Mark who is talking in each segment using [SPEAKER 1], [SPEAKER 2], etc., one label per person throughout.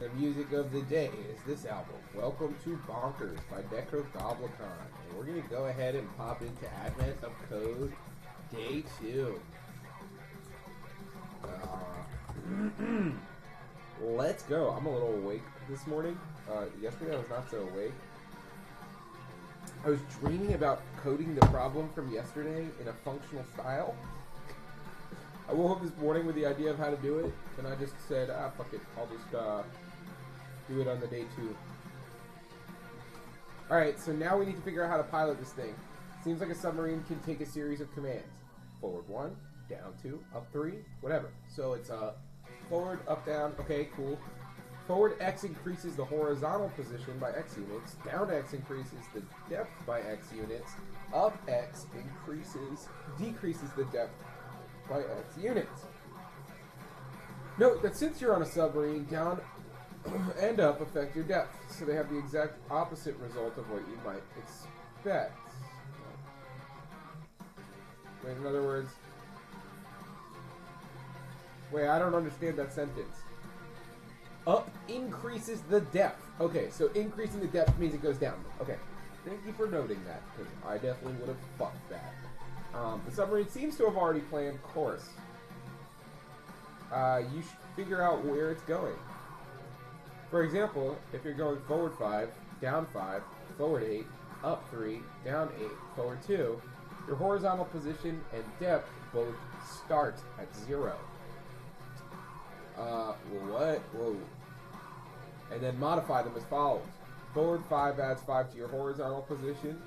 [SPEAKER 1] The music of the day is this album, Welcome to Bonkers by Necrogoblicon. And we're going to go ahead and pop into Advent of Code Day 2. Let's go. I'm a little awake this morning. Yesterday I was not so awake. I was dreaming about coding the problem from yesterday in a functional style. I woke up this morning with the idea of how to do it, and I just said, fuck it, I'll just do it on the day 2. Alright, so now we need to figure out how to pilot this thing. Seems like a submarine can take a series of commands. Forward 1, down 2, up 3, whatever. So it's forward, up, down, okay, cool. Forward X increases the horizontal position by X units. Down X increases the depth by X units. Up X decreases the depth by X units. Note that since you're on a submarine, down and up affect your depth, so they have the exact opposite result of what you might expect. Wait, in other words... Wait, I don't understand that sentence. Up increases the depth. Okay, so increasing the depth means it goes down. Okay, thank you for noting that, because I definitely would have fucked that. The submarine seems to have already planned course. You should figure out where it's going. For example, if you're going forward 5, down 5, forward 8, up 3, down 8, forward 2, your horizontal position and depth both start at 0. What? Whoa. And then modify them as follows. Forward 5 adds 5 to your horizontal position,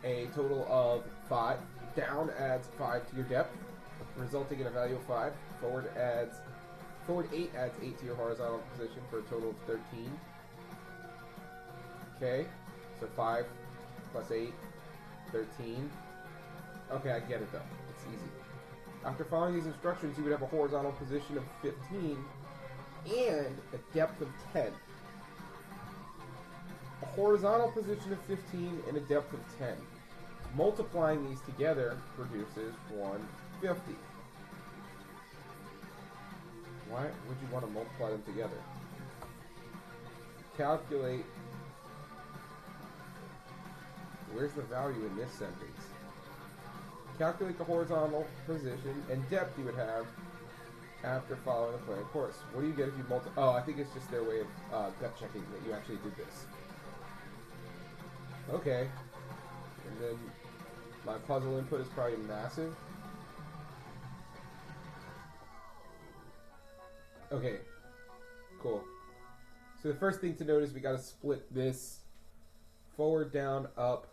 [SPEAKER 1] a total of 5. Down adds 5 to your depth, resulting in a value of 5. Forward 8 adds 8 to your horizontal position for a total of 13. Okay, so 5 plus 8, 13. Okay, I get it though. It's easy. After following these instructions, you would have a horizontal position of 15 and a depth of 10. A horizontal position of 15 and a depth of 10. Multiplying these together produces 150. Why would you want to multiply them together? Calculate. Where's the value in this sentence? Calculate the horizontal position and depth you would have after following the planned course. What do you get if you multiply? Oh, I think it's just their way of gut checking that you actually did this. Okay. And then my puzzle input is probably massive. Okay. Cool. So the first thing to note is we gotta split this forward, down, up.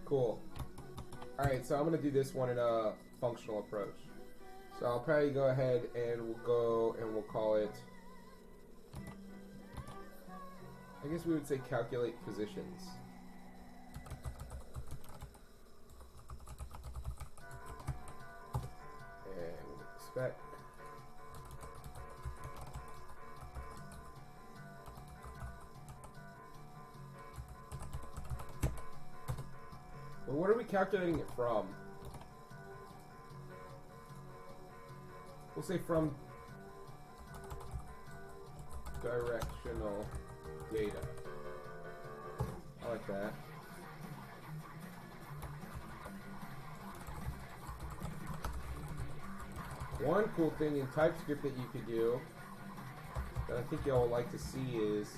[SPEAKER 1] Cool. Alright, so I'm going to do this one in a functional approach. So I'll probably go ahead and we'll call it, I guess we would say calculate positions. And expect. Well, what are we calculating it from? We'll say from directional data. I like that. One cool thing in TypeScript that you could do that I think y'all would like to see is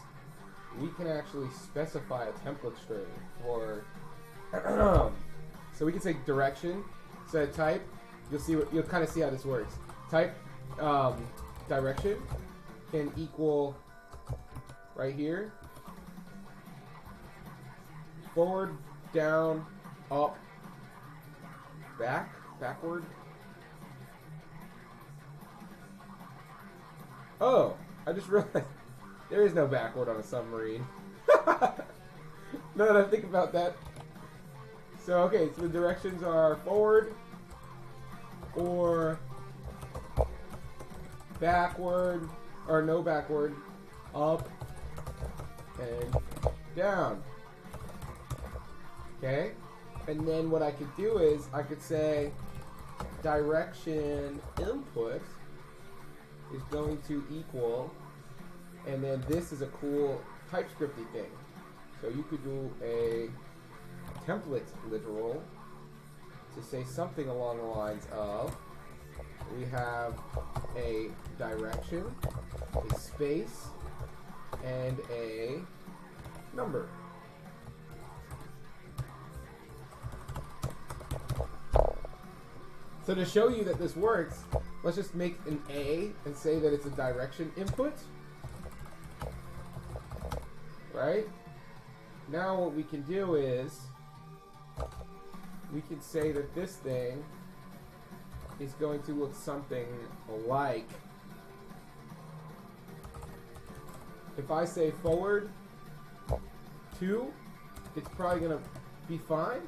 [SPEAKER 1] we can actually specify a template string for so we can say direction. So type, you'll kind of see how this works. Type direction can equal right here forward, down, up, backward. Oh, I just realized there is no backward on a submarine. Now that I think about that. So, okay, so the directions are forward or backward, or no backward, up and down. Okay? And then what I could do is I could say direction input is going to equal And then this is a cool TypeScripty thing. So you could do a template literal to say something along the lines of, we have a direction, a space, and a number. So to show you that this works, let's just make an A and say that it's a direction input. Right? Now what we can do is, we can say that this thing is going to look something like, if I say forward 2, it's probably going to be fine.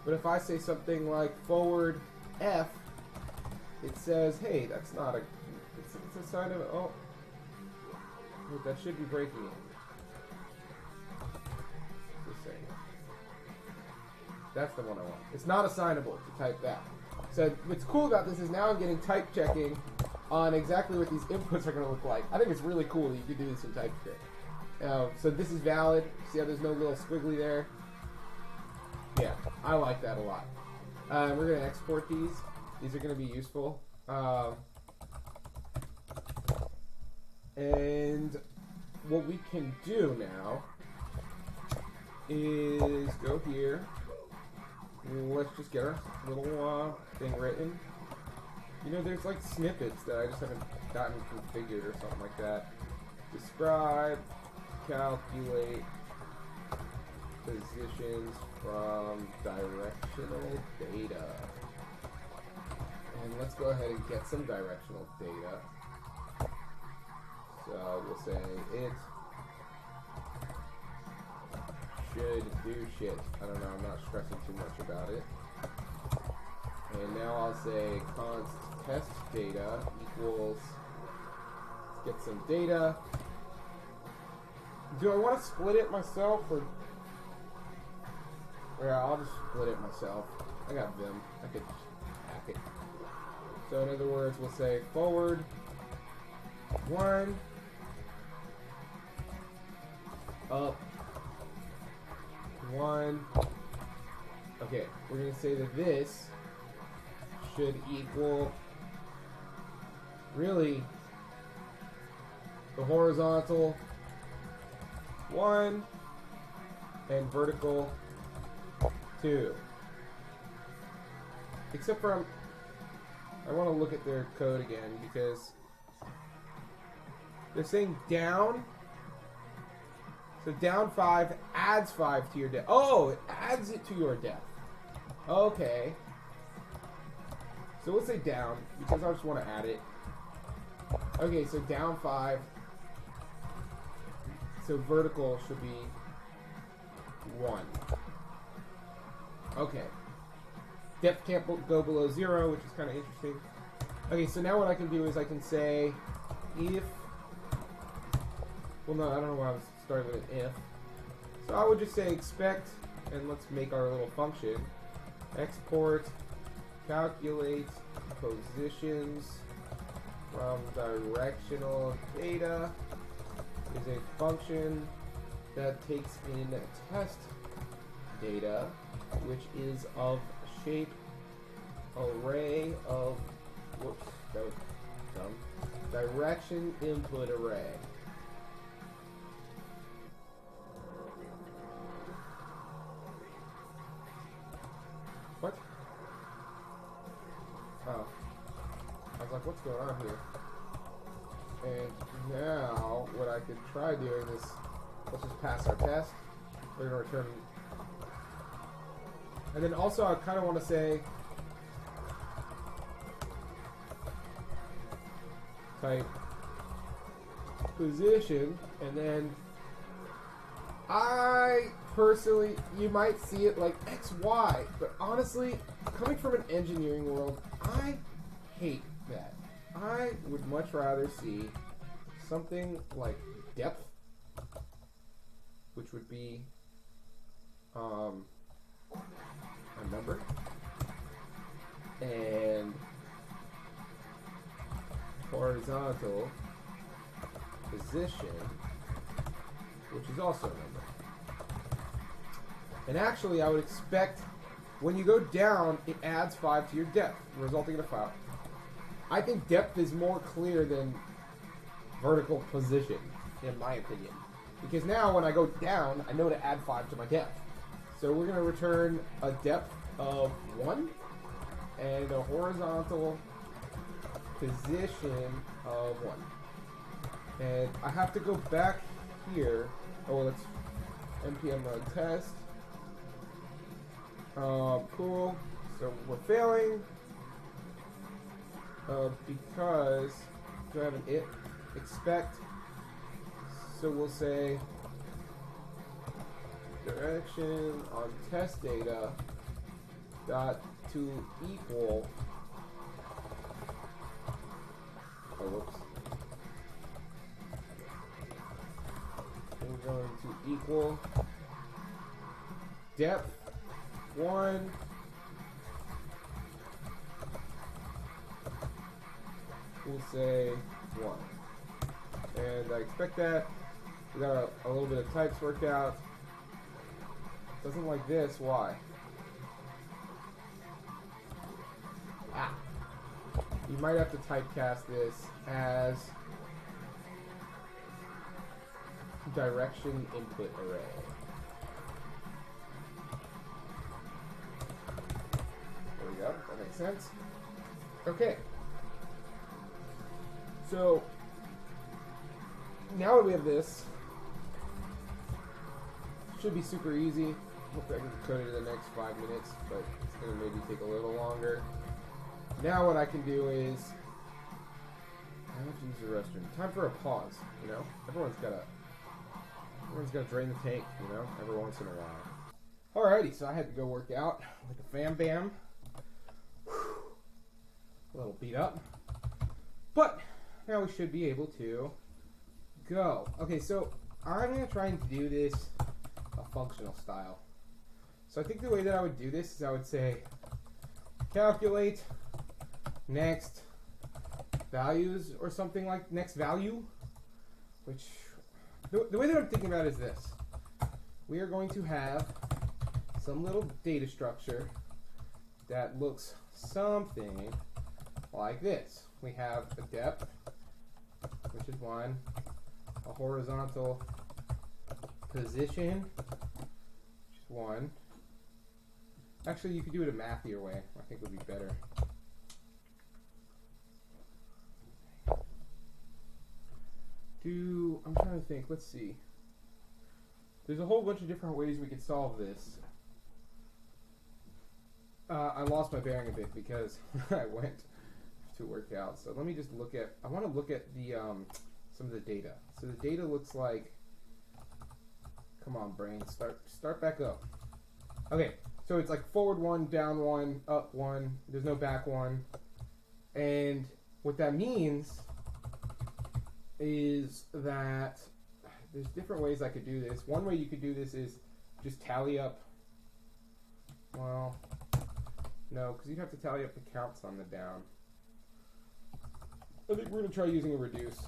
[SPEAKER 1] But if I say something like forward F, it says, hey, that's not a, it's a sign of, oh, wait, that should be breaking it. Just saying. That's the one I want. It's not assignable to type that. So what's cool about this is now I'm getting type checking on exactly what these inputs are going to look like. I think it's really cool that you can do this in TypeScript. So this is valid. See how there's no little squiggly there? Yeah, I like that a lot. We're going to export these. These are going to be useful. And what we can do now is go here. Let's just get our little thing written. You know, there's like snippets that I just haven't gotten configured or something like that. Describe, calculate positions from directional data. And let's go ahead and get some directional data. So we'll say it should do shit. I don't know, I'm not stressing too much about it. And now I'll say const test data equals, let's get some data. Do I want to split it myself or? Yeah, I'll just split it myself. I got Vim. I could hack it. So in other words, we'll say forward 1, up 1. Okay, we're going to say that this should equal really the horizontal 1 and vertical 2. Except for I want to look at their code again because they're saying down. So down 5 adds 5 to your depth. Oh, it adds it to your depth. Okay. So let's say down because I just want to add it. Okay, so down 5. So vertical should be 1. Okay. Depth can't go below 0, which is kind of interesting. Okay, so now what I can do is I can say if... Well, no, I don't know why I was starting with an if. So I would just say expect, and let's make our little function. Export, calculate positions from directional data is a function that takes in test data, which is of shape array of, whoops, that was dumb, direction input array. What? Oh. I was like, what's going on here? And now, what I could try doing is, let's just pass our test. We're going to return. And then also, I kind of want to say, type position, and then I personally, you might see it like XY, but honestly, coming from an engineering world, I hate that. I would much rather see something like depth, which would be a number, and horizontal position, which is also a number. And actually, I would expect when you go down, it adds 5 to your depth, resulting in a 5. I think depth is more clear than vertical position, in my opinion. Because now, when I go down, I know to add 5 to my depth. So we're going to return a depth of 1 and a horizontal position of 1. And I have to go back here. Oh, let's npm run test. Cool. So we're failing because do I have an it expect? So we'll say direction on test data dot to equal. Oh, whoops. We're going to equal depth 1. We'll say 1. And I expect that. We got a little bit of types worked out. Doesn't like this. Why? Ah. You might have to typecast this as direction input array. There we go. That makes sense. Okay. So now that we have this, should be super easy. Hopefully I can code it in the next 5 minutes, but it's going to maybe take a little longer. Now what I can do is, I have to use the restroom. Time for a pause, you know? Everyone's got to drain the tank, you know, every once in a while. Alrighty, so I had to go work out like a fam bam. A little beat up. But now we should be able to go. Okay, so I'm going to try and do this a functional style. So I think the way that I would do this is I would say calculate next values or something like next value, which the way that I'm thinking about it is this. We are going to have some little data structure that looks something like this. We have a depth, which is 1, a horizontal position, which is 1. Actually, you could do it a mathier way. I think would be better. I'm trying to think. Let's see. There's a whole bunch of different ways we could solve this. I lost my bearing a bit because I went to work out. So let me just look at. I want to look at the some of the data. So the data looks like. Come on, brain. Start back up. Okay. So it's like forward 1, down 1, up 1. There's no back 1. And what that means is that there's different ways I could do this. One way you could do this is just tally up. Well, no, because you'd have to tally up the counts on the down. I think we're going to try using a reduce.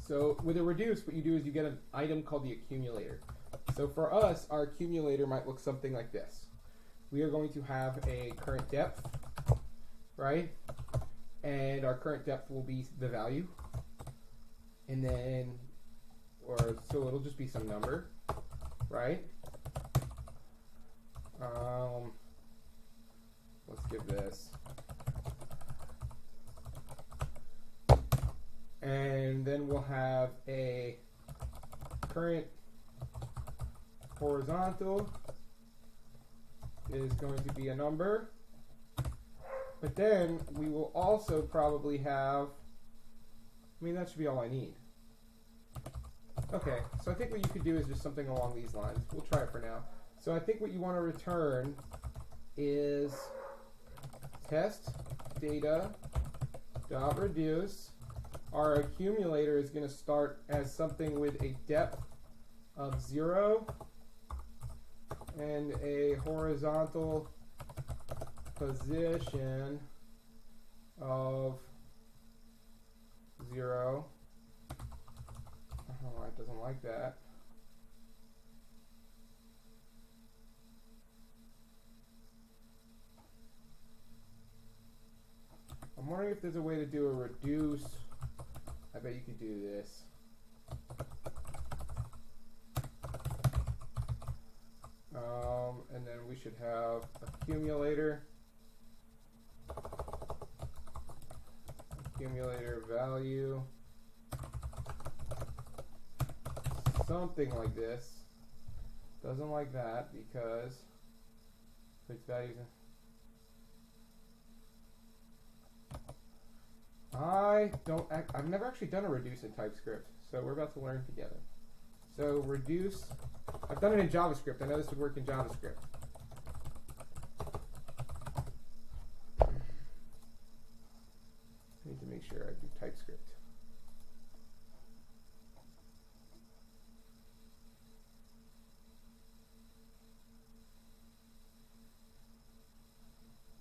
[SPEAKER 1] So with a reduce, what you do is you get an item called the accumulator. So for us, our accumulator might look something like this. We are going to have a current depth, right? And our current depth will be the value. And then, so it'll just be some number, right? Let's give this. And then we'll have a current horizontal is going to be a number. But then we will also probably have, that should be all I need. Okay, so I think what you could do is just something along these lines. We'll try it for now. So I think what you want to return is test data dot reduce. Our accumulator is going to start as something with a depth of 0 and a horizontal position of 0. like that. I'm wondering if there's a way to do a reduce. I bet you could do this. And then we should have accumulator. Accumulator value. Something like this. Doesn't like that because its values. I've never actually done a reduce in TypeScript, so we're about to learn together. So reduce, I've done it in JavaScript. I know this would work in JavaScript. I need to make sure I do TypeScript.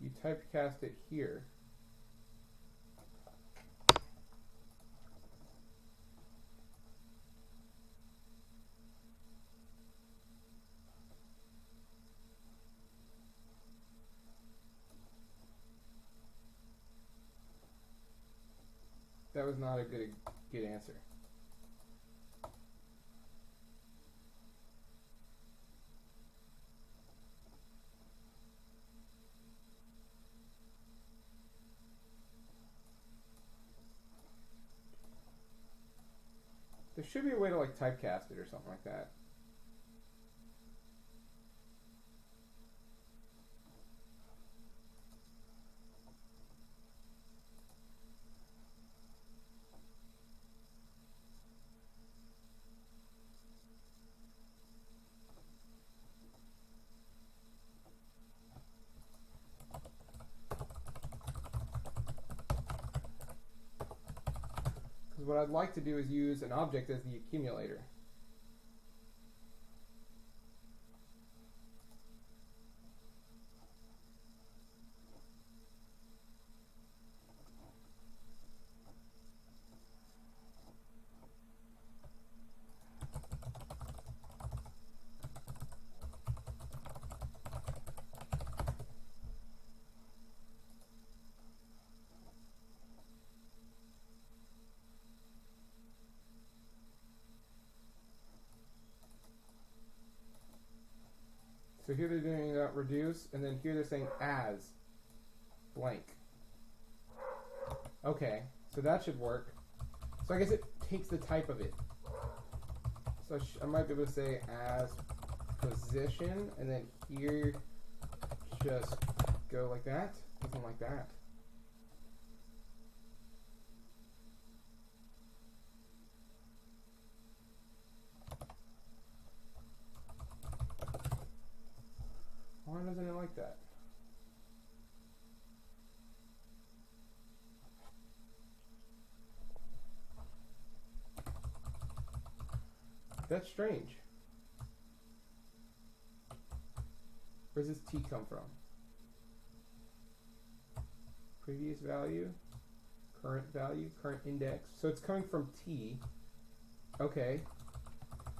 [SPEAKER 1] You typecast it here. That was not a good answer. There should be a way to like typecast it or something like that. What I'd like to do is use an object as the accumulator. So here they're doing reduce, and then here they're saying as blank. Okay, so that should work. So I guess it takes the type of it. So I might be able to say as position, and then here just go like that. Something like that. Why doesn't it like that? That's strange. Where does this T come from? Previous value, current index. So it's coming from T. Okay.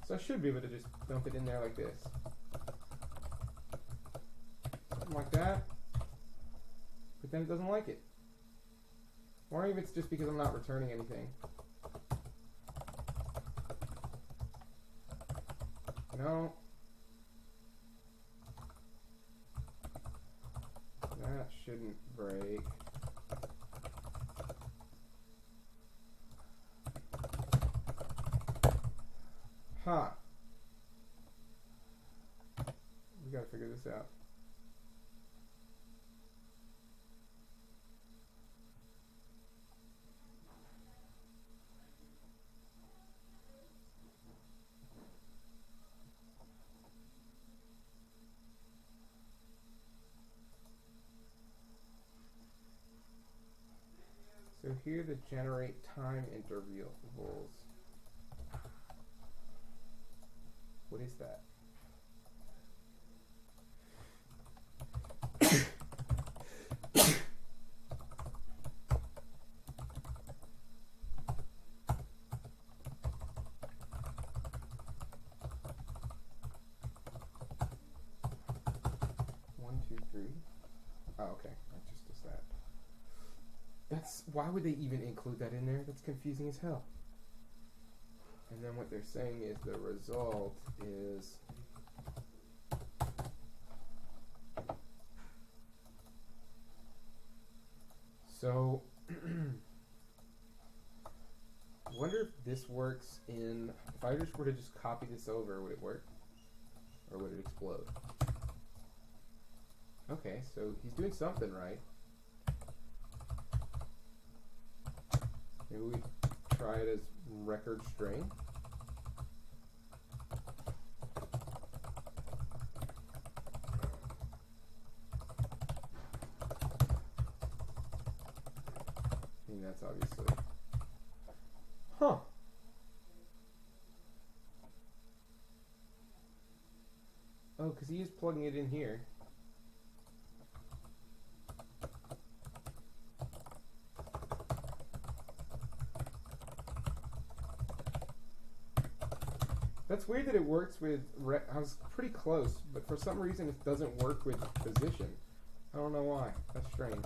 [SPEAKER 1] So I should be able to just dump it in there like this. Something like that. But then it doesn't like it. Or if it's just because I'm not returning anything. No. That shouldn't break. Huh. We gotta figure this out. So here to generate time intervals. What is that? Oh, okay. That just does that. That's why would they even include that in there? That's confusing as hell. And then what they're saying is the result is so. I wonder if this works in. If I just were to just copy this over, would it work? Or would it explode? Okay, so he's doing something right. Maybe we try it as record string. I mean, that's obviously. Huh. Oh, because he is plugging it in here. That's weird that it works with. I was pretty close, but for some reason it doesn't work with position. I don't know why. That's strange.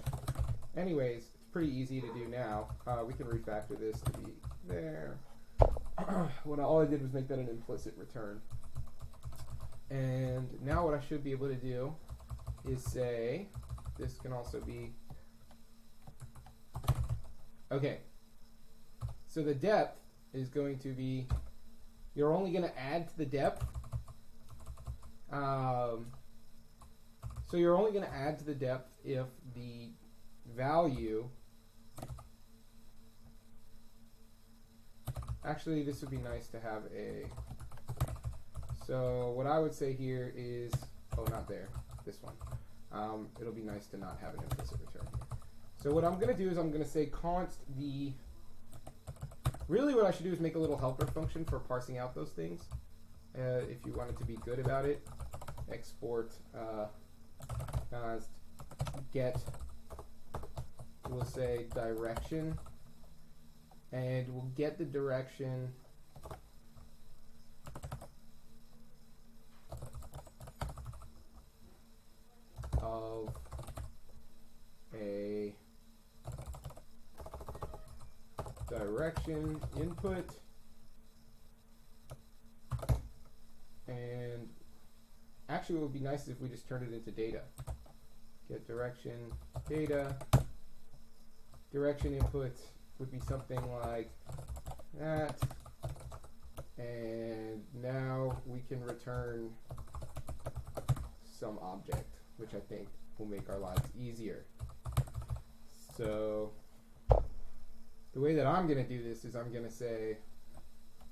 [SPEAKER 1] Anyways, it's pretty easy to do now. We can refactor this to be there. When all I did was make that an implicit return. And now what I should be able to do is say this can also be. Okay. So the depth is going to be. You're only going to add to the depth. So you're only going to add to the depth if the value. Actually, this would be nice to have a. So what I would say here is, oh, not there, this one. It'll be nice to not have an implicit return here. So what I'm going to do is I'm going to say const the. Really, what I should do is make a little helper function for parsing out those things. If you wanted to be good about it, export const get. We'll say direction, and we'll get the direction. Of a direction input, and actually it would be nice if we just turned it into data. Get direction data. Direction input would be something like that, and now we can return some object, which I think will make our lives easier. So the way that I'm going to do this is I'm going to say,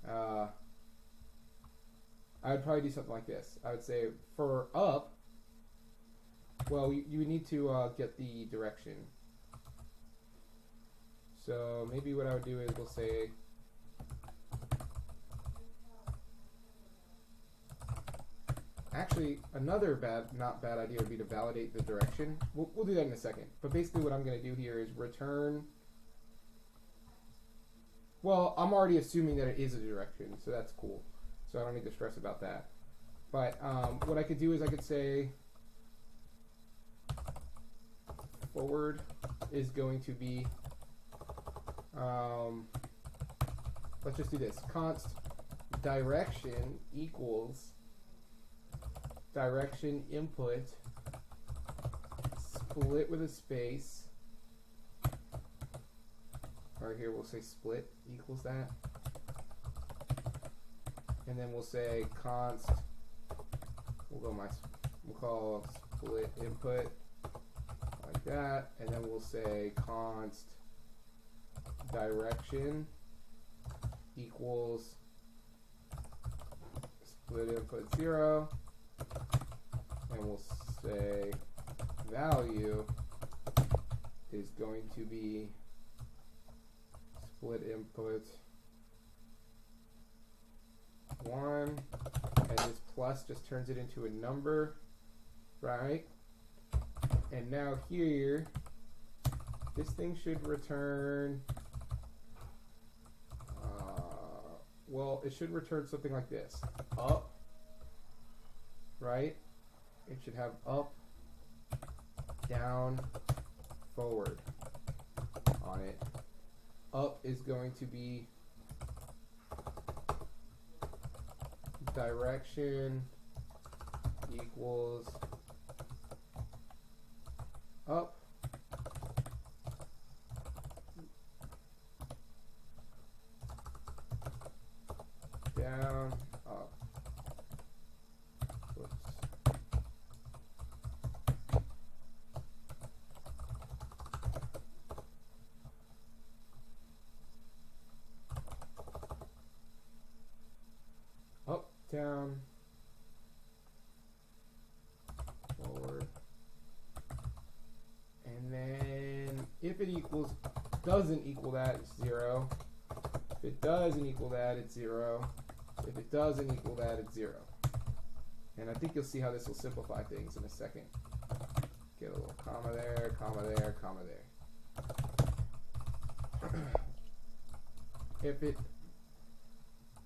[SPEAKER 1] I would probably do something like this. I would say for up, well, you would need to get the direction. So maybe what I would do is we'll say, actually, another not bad idea would be to validate the direction. We'll do that in a second. But basically what I'm going to do here is return. Well, I'm already assuming that it is a direction, so that's cool. So I don't need to stress about that. But what I could do is I could say forward is going to be, let's just do this. Const direction equals direction input split with a space, or here we'll say split equals that, and then we'll say const, we'll call split input like that, and then we'll say const direction equals split input 0, and we'll say value is going to be split input 1, and this plus just turns it into a number, right? And now here, this thing should return, well, it should return something like this. Up, right? It should have up down, forward on it. Up is going to be direction equals up. Down, up. Whoops. Up, down, forward. And then if it doesn't equal that, it's 0. If it doesn't equal that, it's 0. If it doesn't equal that, it's 0. And I think you'll see how this will simplify things in a second. Get a little comma there, comma there, comma there.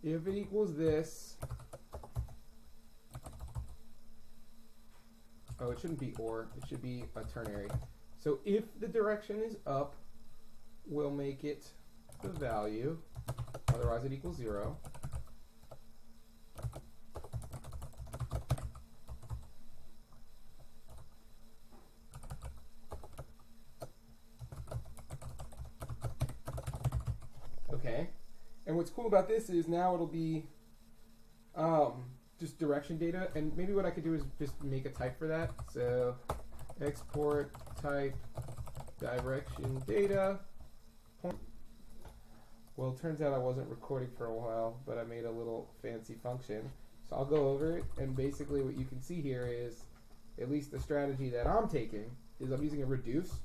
[SPEAKER 1] If it equals this, oh, it shouldn't be or, it should be a ternary. So if the direction is up, we'll make it the value, otherwise it equals 0. Okay, and what's cool about this is now it'll be just direction data, and maybe what I could do is just make a type for that. So export type direction data. Well, it turns out I wasn't recording for a while, but I made a little fancy function. So I'll go over it, and basically what you can see here is, at least the strategy that I'm taking, is I'm using a reduce.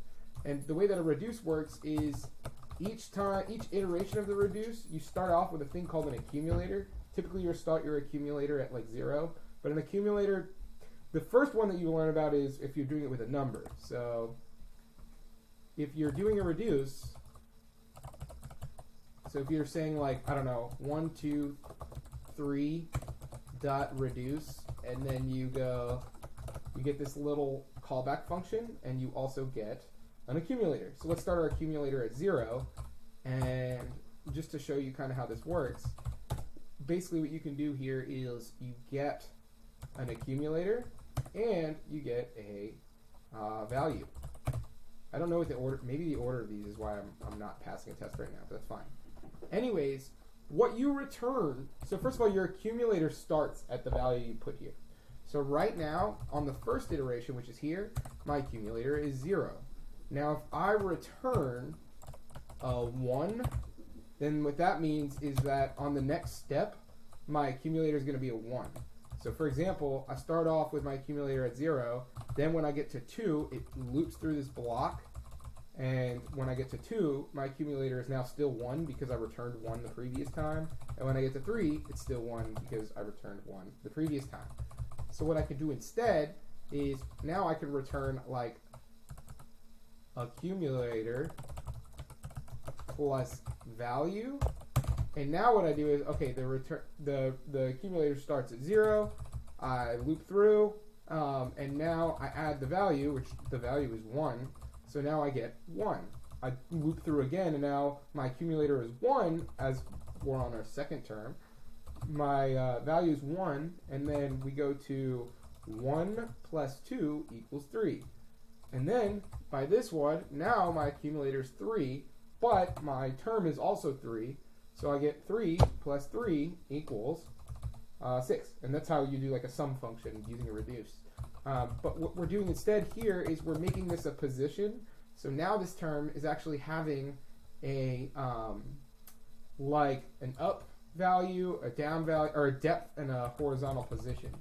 [SPEAKER 1] And the way that a reduce works is each iteration of the reduce, you start off with a thing called an accumulator. Typically you start your accumulator at like 0, but an accumulator, the first one that you learn about is if you're doing it with a number. So if you're doing a reduce, so if you're saying like, I don't know, 1, 2, 3 dot reduce, and then you get this little callback function, and you also get an accumulator. So let's start our accumulator at 0, and just to show you kind of how this works, basically what you can do here is you get an accumulator and you get a value. I don't know what the order, maybe the order of these is why I'm not passing a test right now, but that's fine. Anyways, what you return, so first of all, your accumulator starts at the value you put here. So right now, on the first iteration, which is here, my accumulator is 0. Now if I return a 1, then what that means is that on the next step, my accumulator is going to be a 1. So for example, I start off with my accumulator at 0, then when I get to 2, it loops through this block, and when I get to 2, my accumulator is now still 1 because I returned 1 the previous time, and when I get to 3, it's still 1 because I returned 1 the previous time. So what I can do instead is now I can return like accumulator plus value, and now what I do is, okay, the accumulator starts at 0, I loop through, and now I add the value, which the value is 1, so now I get 1. I loop through again, and now my accumulator is 1, as we're on our second term. My value is 1, and then we go to 1 plus 2 equals 3. And then, by this one, now my accumulator is 3, but my term is also 3, so I get 3 plus 3 equals 6. And that's how you do like a sum function using a reduce. But what we're doing instead here is we're making this a position. So now this term is actually having a like an up value, a down value, or a depth and a horizontal position.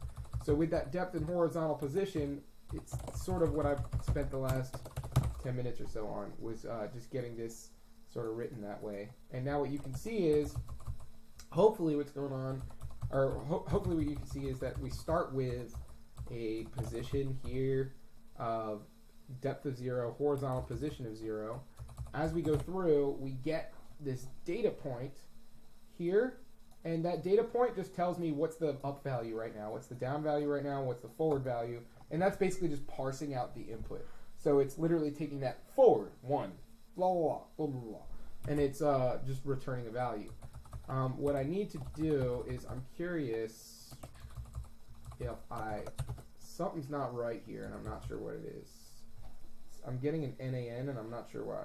[SPEAKER 1] So with that depth and horizontal position, it's sort of what I've spent the last 10 minutes or so on, was just getting this sort of written that way. And now what you can see is, hopefully what's going on, or hopefully what you can see is that we start with a position here of depth of 0, horizontal position of 0. As we go through, we get this data point here, and that data point just tells me what's the up value right now, what's the down value right now, what's the forward value, and that's basically just parsing out the input. So it's literally taking that forward, 1, blah, blah, blah, blah, blah, blah. And it's just returning a value. What I need to do is, I'm curious if something's not right here, and I'm not sure what it is. I'm getting an NAN, and I'm not sure why.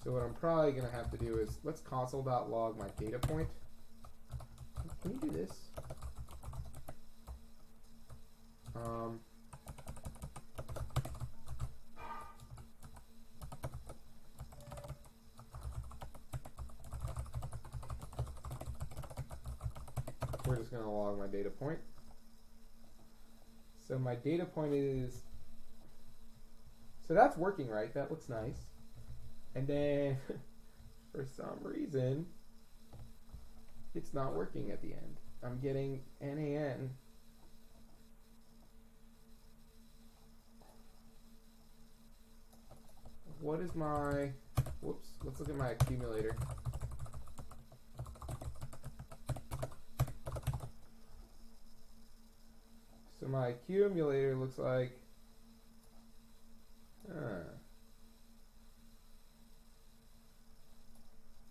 [SPEAKER 1] So what I'm probably going to have to do is, let's console.log my data point. Can you do this? We're just going to log my data point. So my data point is, so that's working right, that looks nice. And then, for some reason, it's not working at the end. I'm getting NAN. What is my, whoops, let's look at my accumulator. So my accumulator looks like,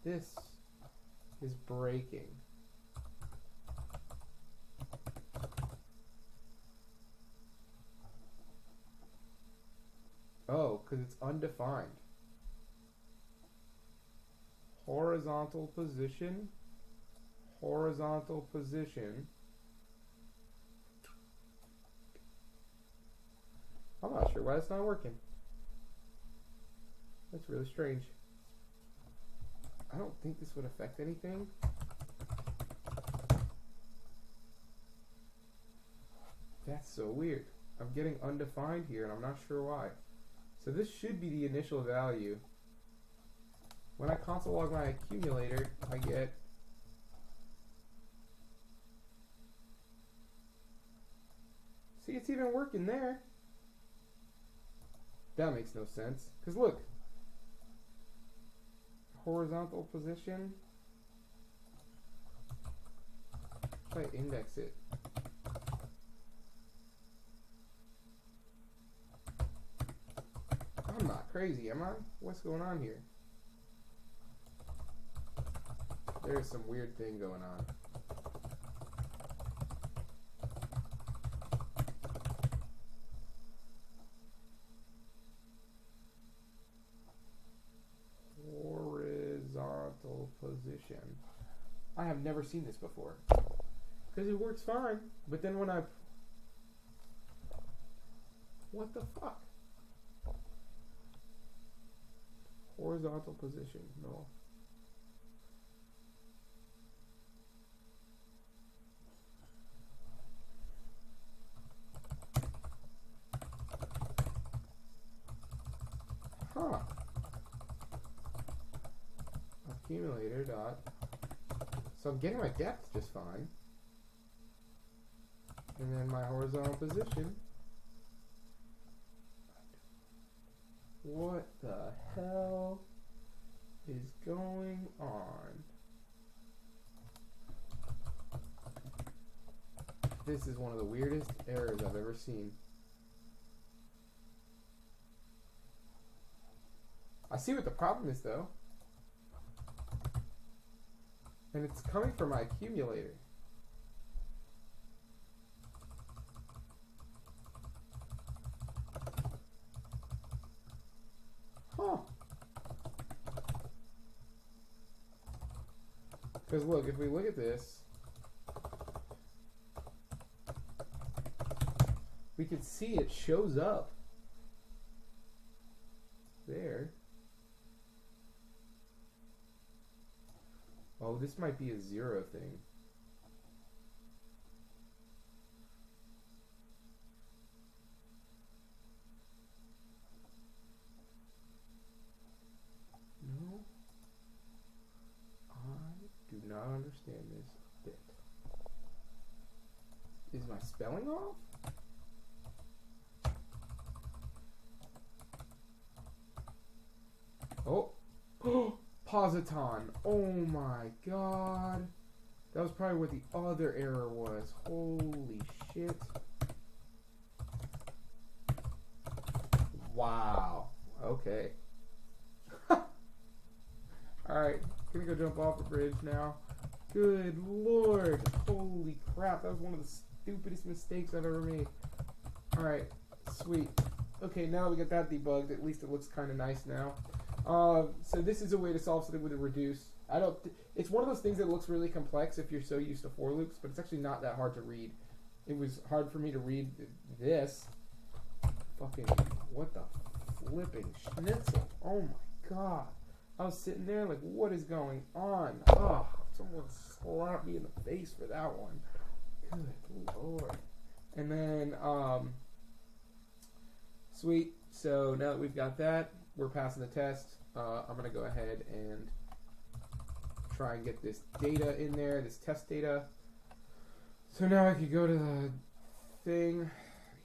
[SPEAKER 1] this is breaking. Oh, because it's undefined. Horizontal position. Horizontal position. I'm not sure why it's not working. That's really strange. I don't think this would affect anything. That's so weird. I'm getting undefined here and I'm not sure why. So this should be the initial value. When I console log my accumulator, I get see, it's even working there. That makes no sense. Because look, horizontal position. If I index it, I'm not crazy, am I? What's going on here? There's some weird thing going on. Horizontal position. I have never seen this before. Because it works fine. But then when I... What the fuck? Horizontal position. No. Huh. Accumulator dot. So I'm getting my depth just fine. And then my horizontal position. What the hell is going on? This is one of the weirdest errors I've ever seen. I see what the problem is though. And it's coming from my accumulator. Huh. Because look, if we look at this, we can see it shows up there. Oh, this might be a 0 thing. No. I do not understand this bit. Is my spelling off? Oh. Oh. Positon. Oh my god. That was probably what the other error was. Holy shit. Wow. Okay. Alright, gonna go jump off the bridge now. Good lord. Holy crap, that was one of the stupidest mistakes I've ever made. Alright, sweet. Okay, now that we got that debugged, at least it looks kind of nice now. So this is a way to solve something with a reduce. It's one of those things that looks really complex if you're so used to for loops, but it's actually not that hard to read. It was hard for me to read this. Fucking, what the flipping schnitzel. Oh my god. I was sitting there like, what is going on? Oh, someone slapped me in the face for that one. Good lord. And then, sweet. So now that we've got that, we're passing the test. I'm going to go ahead and try and get this data in there, this test data. So now I can go to the thing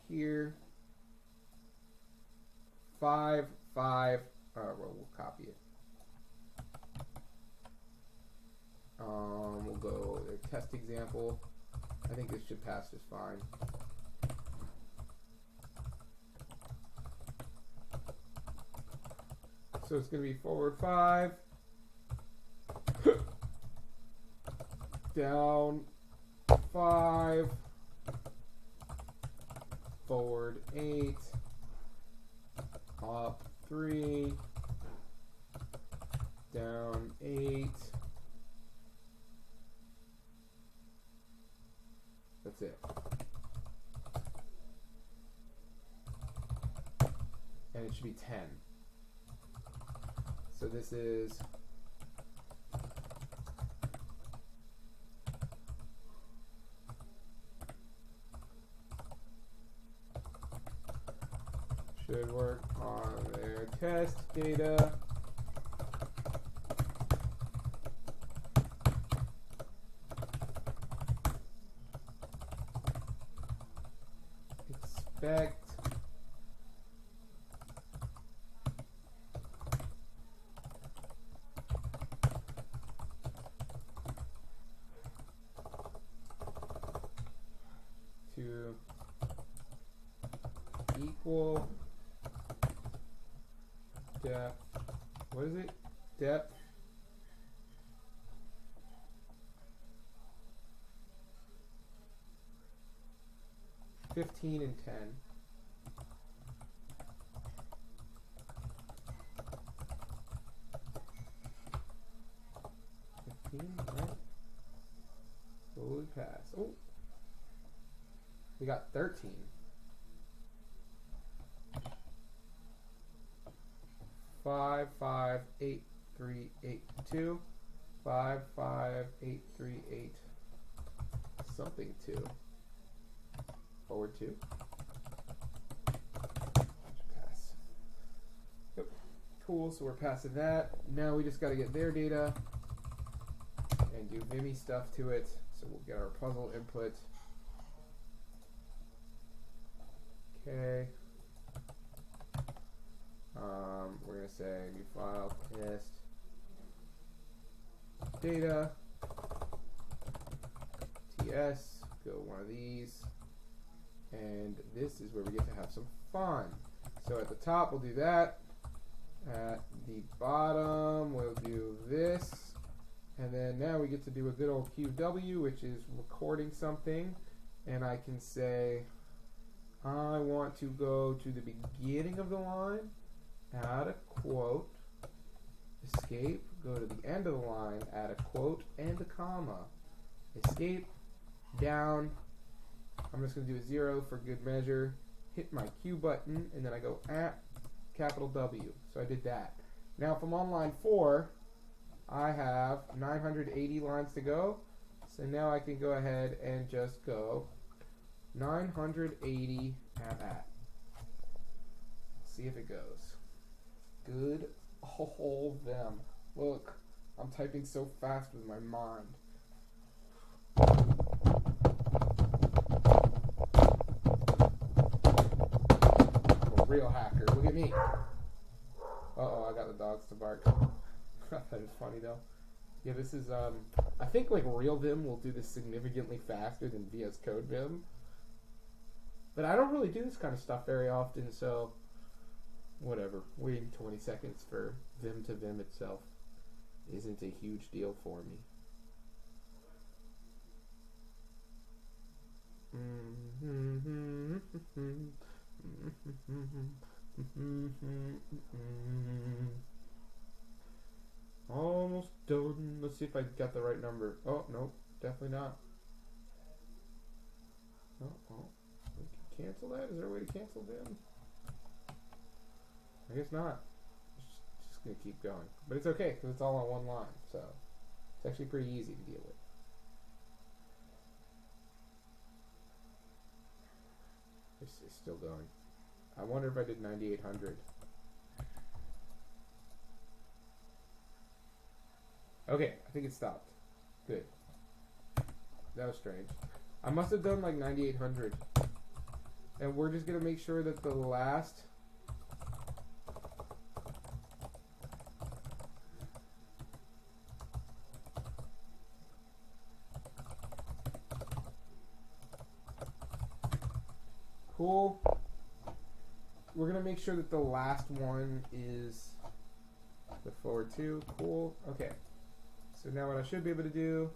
[SPEAKER 1] here. 5, 5. Well, we'll copy it. We'll go the test example. I think this should pass just fine. So it's going to be forward 5, down 5, forward 8, up 3, down 8. That's it. And it should be 10. So this is should work on their test data. Expect to equal depth. What is it? Depth. $15 and $10. 15, right? Slowly pass. Oh, we got 13. 5, 5, 8, 3, 8, 2. 5, 5, 8, 3, 8. Something 2. Forward 2. Pass. Yep. Cool, so we're passing that. Now we just got to get their data and do Vimy stuff to it. So we'll get our puzzle input. Okay. We're going to say new file, test, data, TS, go one of these. And this is where we get to have some fun. So at the top, we'll do that. At the bottom, we'll do this. And then now we get to do a good old QW, which is recording something. And I can say, I want to go to the beginning of the line, add a quote, escape, go to the end of the line, add a quote and a comma, escape, down. I'm just going to do a 0 for good measure, hit my Q button, and then I go at capital W. So I did that. Now if I'm on line 4, I have 980 lines to go. So now I can go ahead and just go 980 at. See if it goes. Good old them. Look, I'm typing so fast with my mind. I'm a real hacker. Look at me. Uh-oh, I got the dogs to bark. That is funny though. Yeah, this is I think like real Vim will do this significantly faster than VS Code Vim. But I don't really do this kind of stuff very often, so Whatever. Waiting 20 seconds for Vim to Vim itself isn't a huge deal for me. Almost done. Let's see if I got the right number. Oh, no, definitely not. Oh, we can cancel that? Is there a way to cancel Vim? I guess not. Just gonna keep going. But it's okay, because it's all on one line, so it's actually pretty easy to deal with. It's still going. I wonder if I did 9800. Okay, I think it stopped. Good. That was strange. I must have done like 9800. And we're just going to make sure that the last... Cool. We're going to make sure that the last one is the forward 2. Cool. Okay. So now what I should be able to do...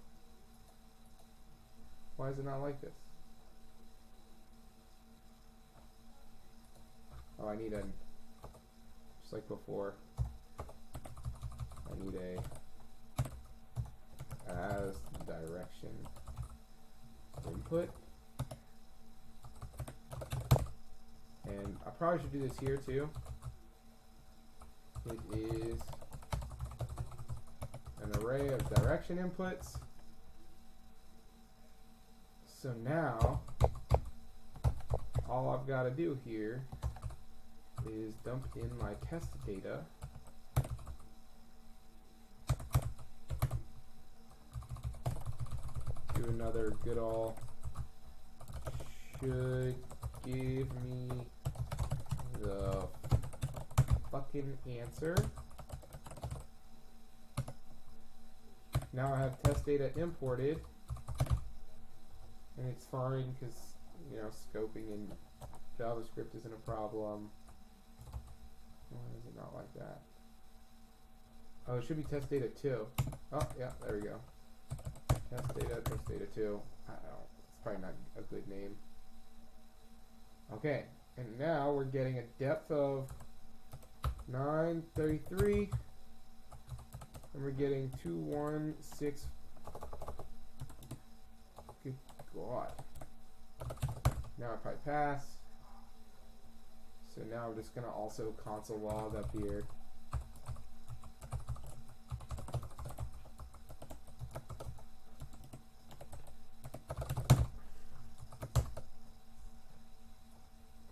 [SPEAKER 1] Why is it not like this? Oh, I need a... Just like before. I need a... As direction input. And I probably should do this here too. It is an array of direction inputs. So now, all I've got to do here is dump in my test data. Do another good old should give me the fucking answer. Now I have test data imported, and it's fine because, you know, scoping in JavaScript isn't a problem. Why is it not like that? Oh, it should be test data 2. Oh, yeah, there we go. Test data 2. I don't know. It's probably not a good name. Okay, and now we're getting a depth of 933, and we're getting 216. Good God. Now I probably pass. So now we're just going to also console log up here.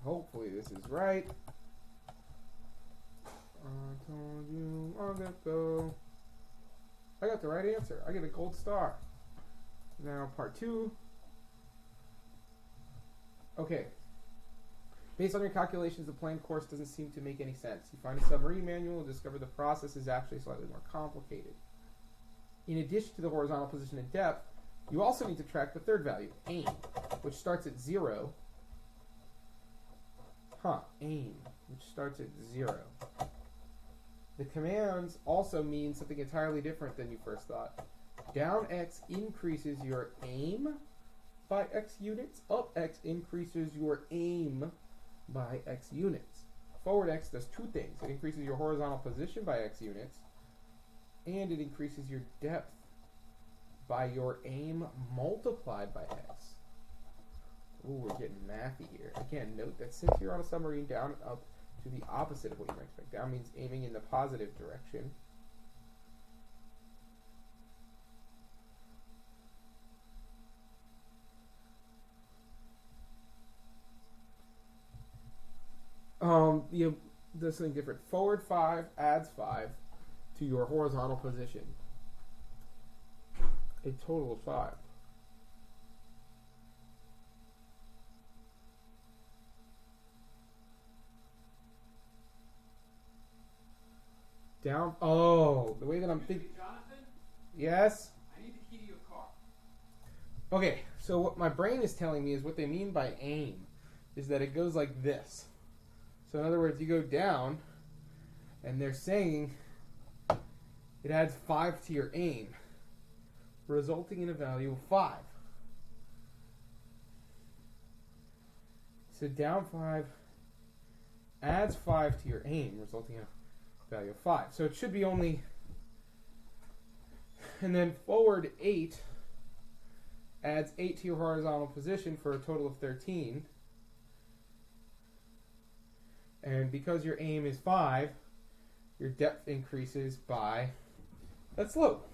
[SPEAKER 1] Hopefully this is right. I told you long ago. I got the right answer. I get a gold star. Now part 2. Okay. Based on your calculations, the planned course doesn't seem to make any sense. You find a submarine manual and discover the process is actually slightly more complicated. In addition to the horizontal position and depth, you also need to track the third value, aim, which starts at 0. Aim, which starts at 0. The commands also mean something entirely different than you first thought. Down X increases your aim by X units. Up X increases your aim by X units. Forward X does two things. It increases your horizontal position by X units, and it increases your depth by your aim multiplied by X. Ooh, we're getting mathy here. Again, note that since you're on a submarine, down and up to the opposite of what you might expect. Down means aiming in the positive direction. There's something different. Forward 5 adds 5 to your horizontal position. A total of 5. Down. Oh, the way that I'm thinking.
[SPEAKER 2] Jonathan?
[SPEAKER 1] Yes?
[SPEAKER 2] I need the key to your car.
[SPEAKER 1] Okay, so what my brain is telling me is what they mean by aim is that it goes like this. So in other words, you go down, and they're saying it adds 5 to your aim, resulting in a value of 5. So down 5 adds 5 to your aim, resulting in a value of 5. So it should be only... And then forward 8 adds 8 to your horizontal position for a total of 13. And because your aim is 5, your depth increases by that slope.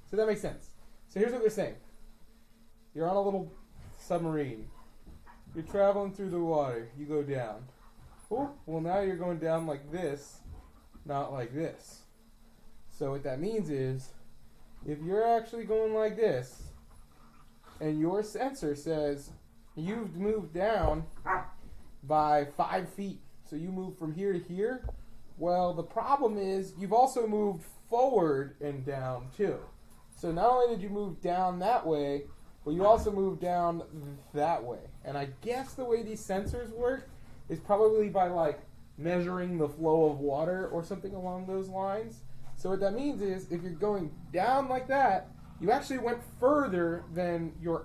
[SPEAKER 1] So that makes sense. So here's what they're saying. You're on a little submarine. You're traveling through the water. You go down. Oh, well, now you're going down like this, not like this. So what that means is, if you're actually going like this, and your sensor says you've moved down by 5 feet, so you move from here to here, well, the problem is you've also moved forward and down too. So not only did you move down that way, but you also moved down that way. And I guess the way these sensors work is probably by like measuring the flow of water or something along those lines. So what that means is if you're going down like that, you actually went further than your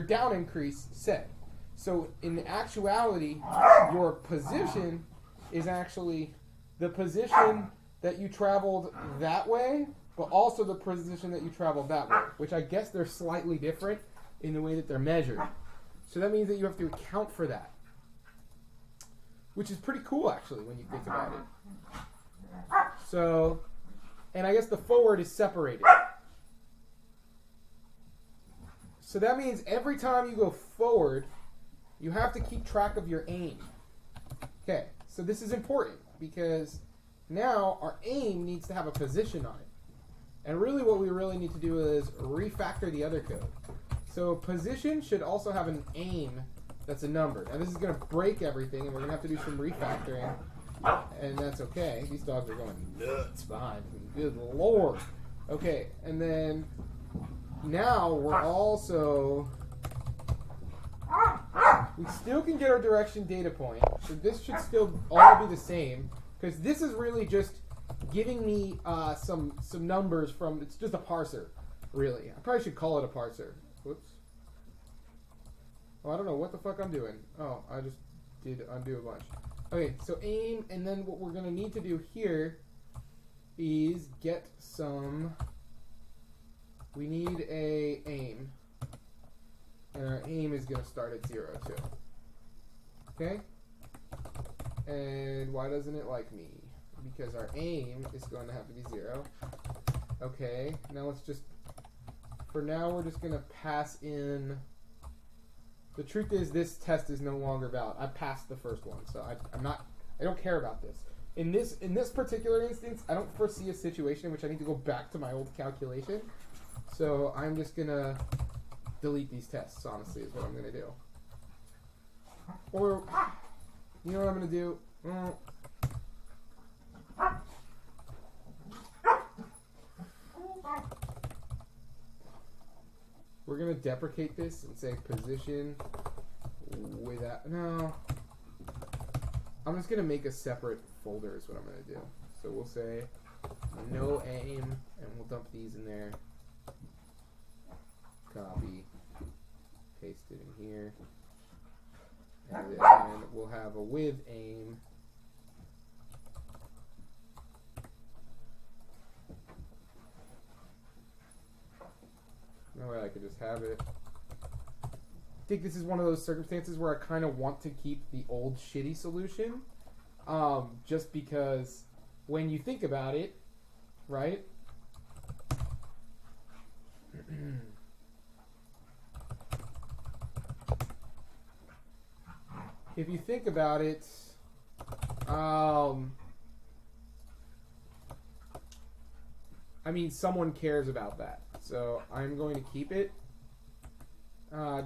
[SPEAKER 1] down increase said. So in actuality, your position is actually the position that you traveled that way, but also the position that you traveled that way, which I guess they're slightly different in the way that they're measured. So that means that you have to account for that, which is pretty cool actually when you think about it. So, and I guess the forward is separated. So that means every time you go forward, you have to keep track of your aim. Okay, so this is important because now our aim needs to have a position on it. And really what we really need to do is refactor the other code. So position should also have an aim that's a number. Now this is going to break everything and we're going to have to do some refactoring. And that's okay. These dogs are going nuts behind me. Good lord. Okay, and then now we're also... We still can get our direction data point. So this should still all be the same. Because this is really just giving me some numbers from... It's just a parser, really. I probably should call it a parser. Whoops. Oh, I don't know what the fuck I'm doing. Oh, I just did undo a bunch. Okay, so aim, and then what we're going to need to do here is get some... We need a aim. And our aim is going to start at 0, too. Okay? And why doesn't it like me? Because our aim is going to have to be 0. Okay, now let's just... For now, we're just going to pass in... The truth is, this test is no longer valid. I passed the first one, so I don't care about this. In this particular instance, I don't foresee a situation in which I need to go back to my old calculation. So I'm just going to delete these tests, honestly, is what I'm going to do. Or, you know what I'm going to do? We're going to deprecate this and say position without... No. I'm just going to make a separate folder is what I'm going to do. So we'll say no aim, and we'll dump these in there. Copy. Paste it in here. And then we'll have a with aim. No way I could just have it. I think this is one of those circumstances where I kind of want to keep the old shitty solution. Just because when you think about it, right? If you think about it, I mean, someone cares about that. So I'm going to keep it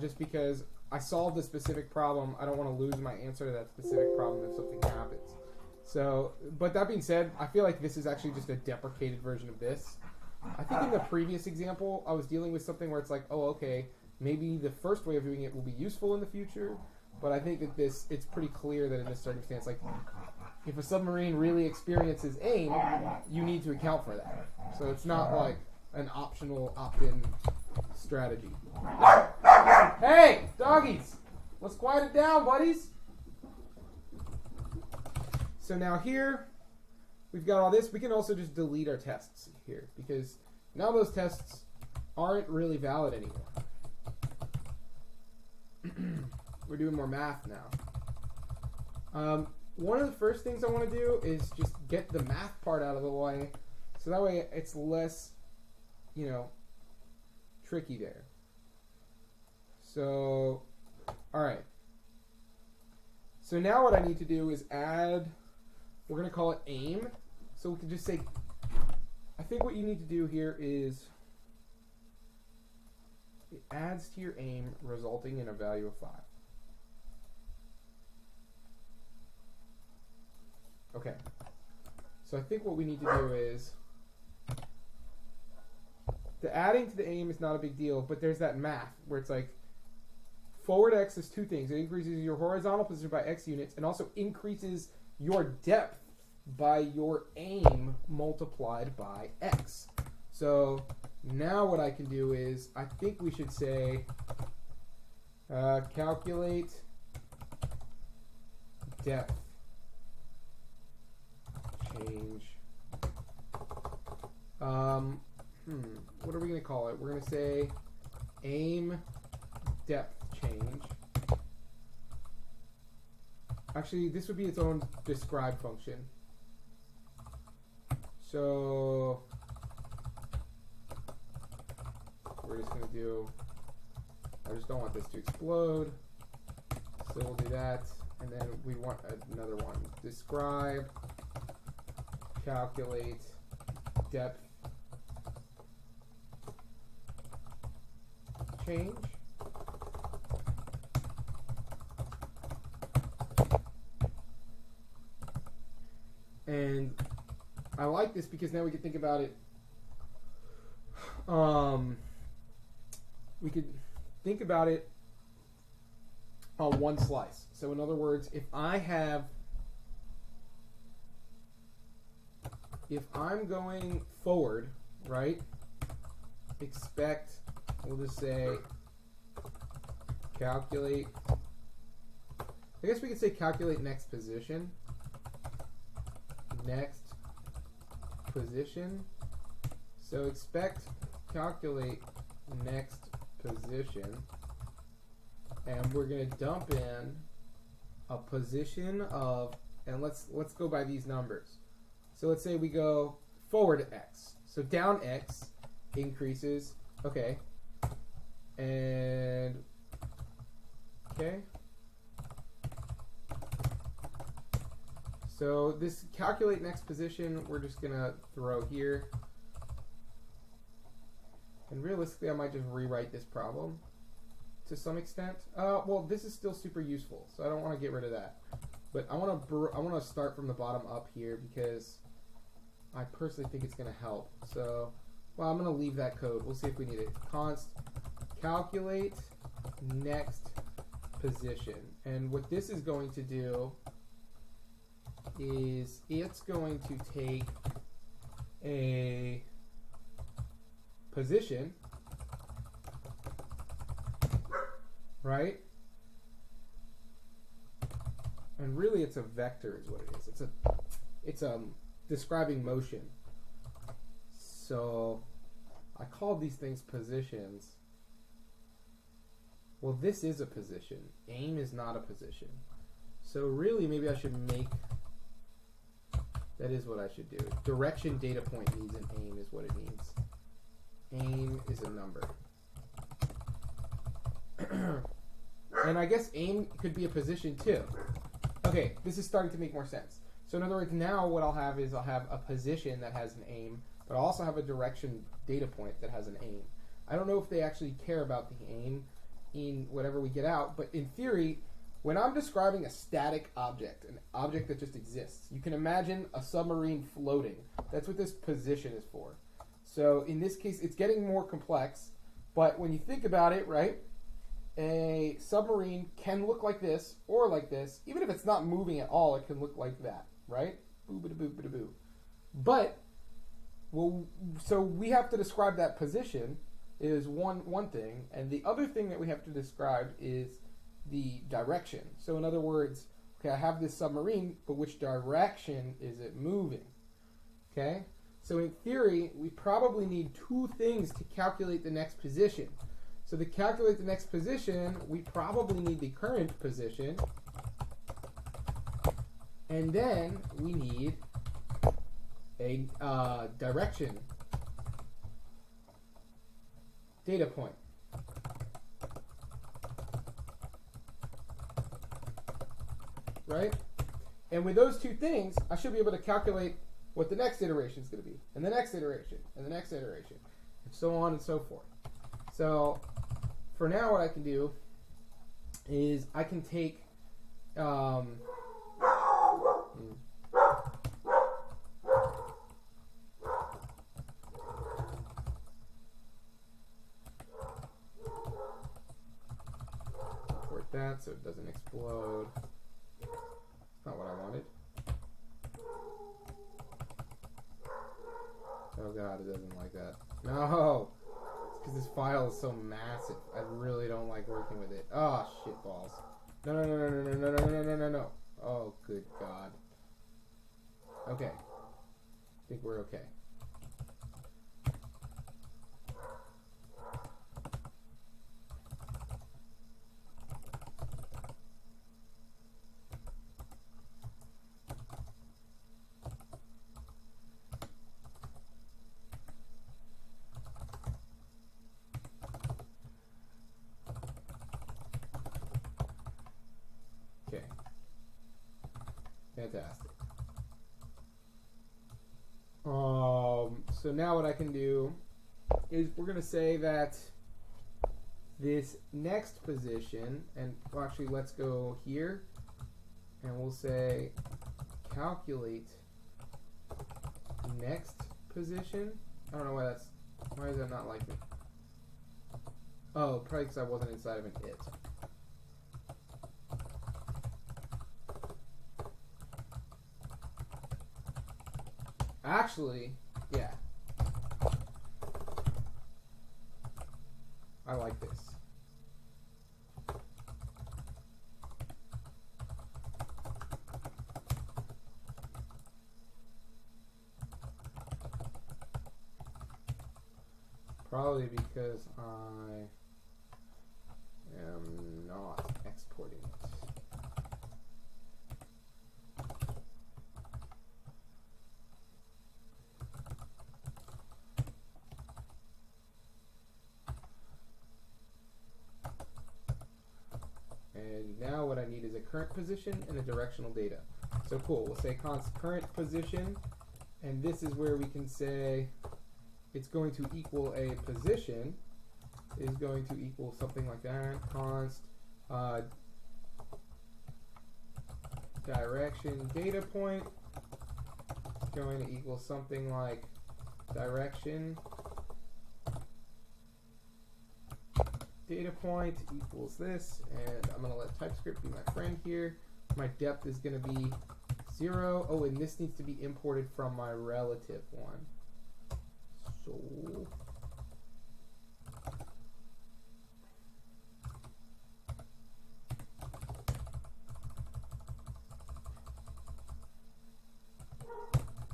[SPEAKER 1] just because I solved a specific problem. I don't want to lose my answer to that specific problem if something happens. So, but that being said, I feel like this is actually just a deprecated version of this. I think in the previous example, I was dealing with something where it's like, oh, okay, maybe the first way of doing it will be useful in the future. But I think that it's pretty clear that in this circumstance, like, if a submarine really experiences aim, you need to account for that. So it's not like an optional opt-in strategy. Hey, doggies! Let's quiet it down, buddies! So now here, we've got all this. We can also just delete our tests here, because now those tests aren't really valid anymore. We're doing more math now. One of the first things I want to do is just get the math part out of the way, so that way it's less, tricky there. So, alright. So now what I need to do is add, we're going to call it aim. So we can just say, I think what you need to do here is, it adds to your aim, resulting in a value of 5. Okay. So I think what we need to do is, the adding to the aim is not a big deal, but there's that math where it's like, forward X is two things. It increases your horizontal position by X units and also increases your depth by your aim multiplied by X. So now what I can do is, I think we should say, calculate depth change. What are we going to call it? We're going to say aim depth change. Actually, this would be its own describe function. So we're just going to do, I just don't want this to explode. So we'll do that. And then we want another one. Describe, calculate, depth change. And I like this because now we can think about it. We could think about it on one slice. So in other words, if I'm going forward, right, expect, we'll just say calculate, I guess we could say calculate next position. Next position. So expect calculate next position, and we're going to dump in a position of, and let's go by these numbers. So let's say we go forward X. So down X increases, okay. And okay. So this calculate next position, we're just going to throw here. And realistically, I might just rewrite this problem to some extent. Well, this is still super useful, so I don't want to get rid of that. But I want to start from the bottom up here because I personally think it's going to help. So, well, I'm going to leave that code. We'll see if we need it. Const calculate next position. And what this is going to do is it's going to take a position, right? And really it's a vector is what it is. It's describing motion. So I called these things positions. Well, this is a position. Aim is not a position. So really maybe I should make, that is what I should do. Direction data point needs an aim is what it needs. Aim is a number. And I guess aim could be a position too. Okay, this is starting to make more sense. So in other words, now what I'll have is I'll have a position that has an aim, but I'll also have a direction data point that has an aim. I don't know if they actually care about the aim in whatever we get out, but in theory, when I'm describing a static object, an object that just exists, you can imagine a submarine floating. That's what this position is for. So in this case, it's getting more complex, but when you think about it, right, a submarine can look like this or like this. Even if it's not moving at all, it can look like that. right? Boo-ba-da-boo-ba-da-boo. But, well, so we have to describe that position is one thing, and the other thing that we have to describe is the direction. So in other words, okay, I have this submarine, but which direction is it moving? Okay? So in theory, we probably need two things to calculate the next position. So to calculate the next position, we probably need the current position, and then we need a direction data point. Right? And with those two things, I should be able to calculate what the next iteration is going to be, and the next iteration, and the next iteration, and so on and so forth. So for now, what I can do is I can take report that so it doesn't explode. Not what I wanted. Oh god, it doesn't like that. No! It's because this file is so massive. I really don't like working with it. Oh, shit balls. No, no, no, no, no, no, no, no, no, no, no. Oh, good god. Okay. I think we're okay. Okay. Fantastic. So now what I can do is we're going to say that this next position, and well, actually let's go here, and we'll say calculate next position. I don't know why is that not like me? Oh, probably because I wasn't inside of an it. Actually, yeah. I like this. Probably because I am not exporting it. And now what I need is a current position and a directional data. So cool, we'll say const current position, and this is where we can say it's going to equal a position is going to equal something like that. Const direction data point is going to equal something like direction data point equals this, and I'm going to let TypeScript be my friend here. My depth is going to be 0. Oh, and this needs to be imported from my relative one. So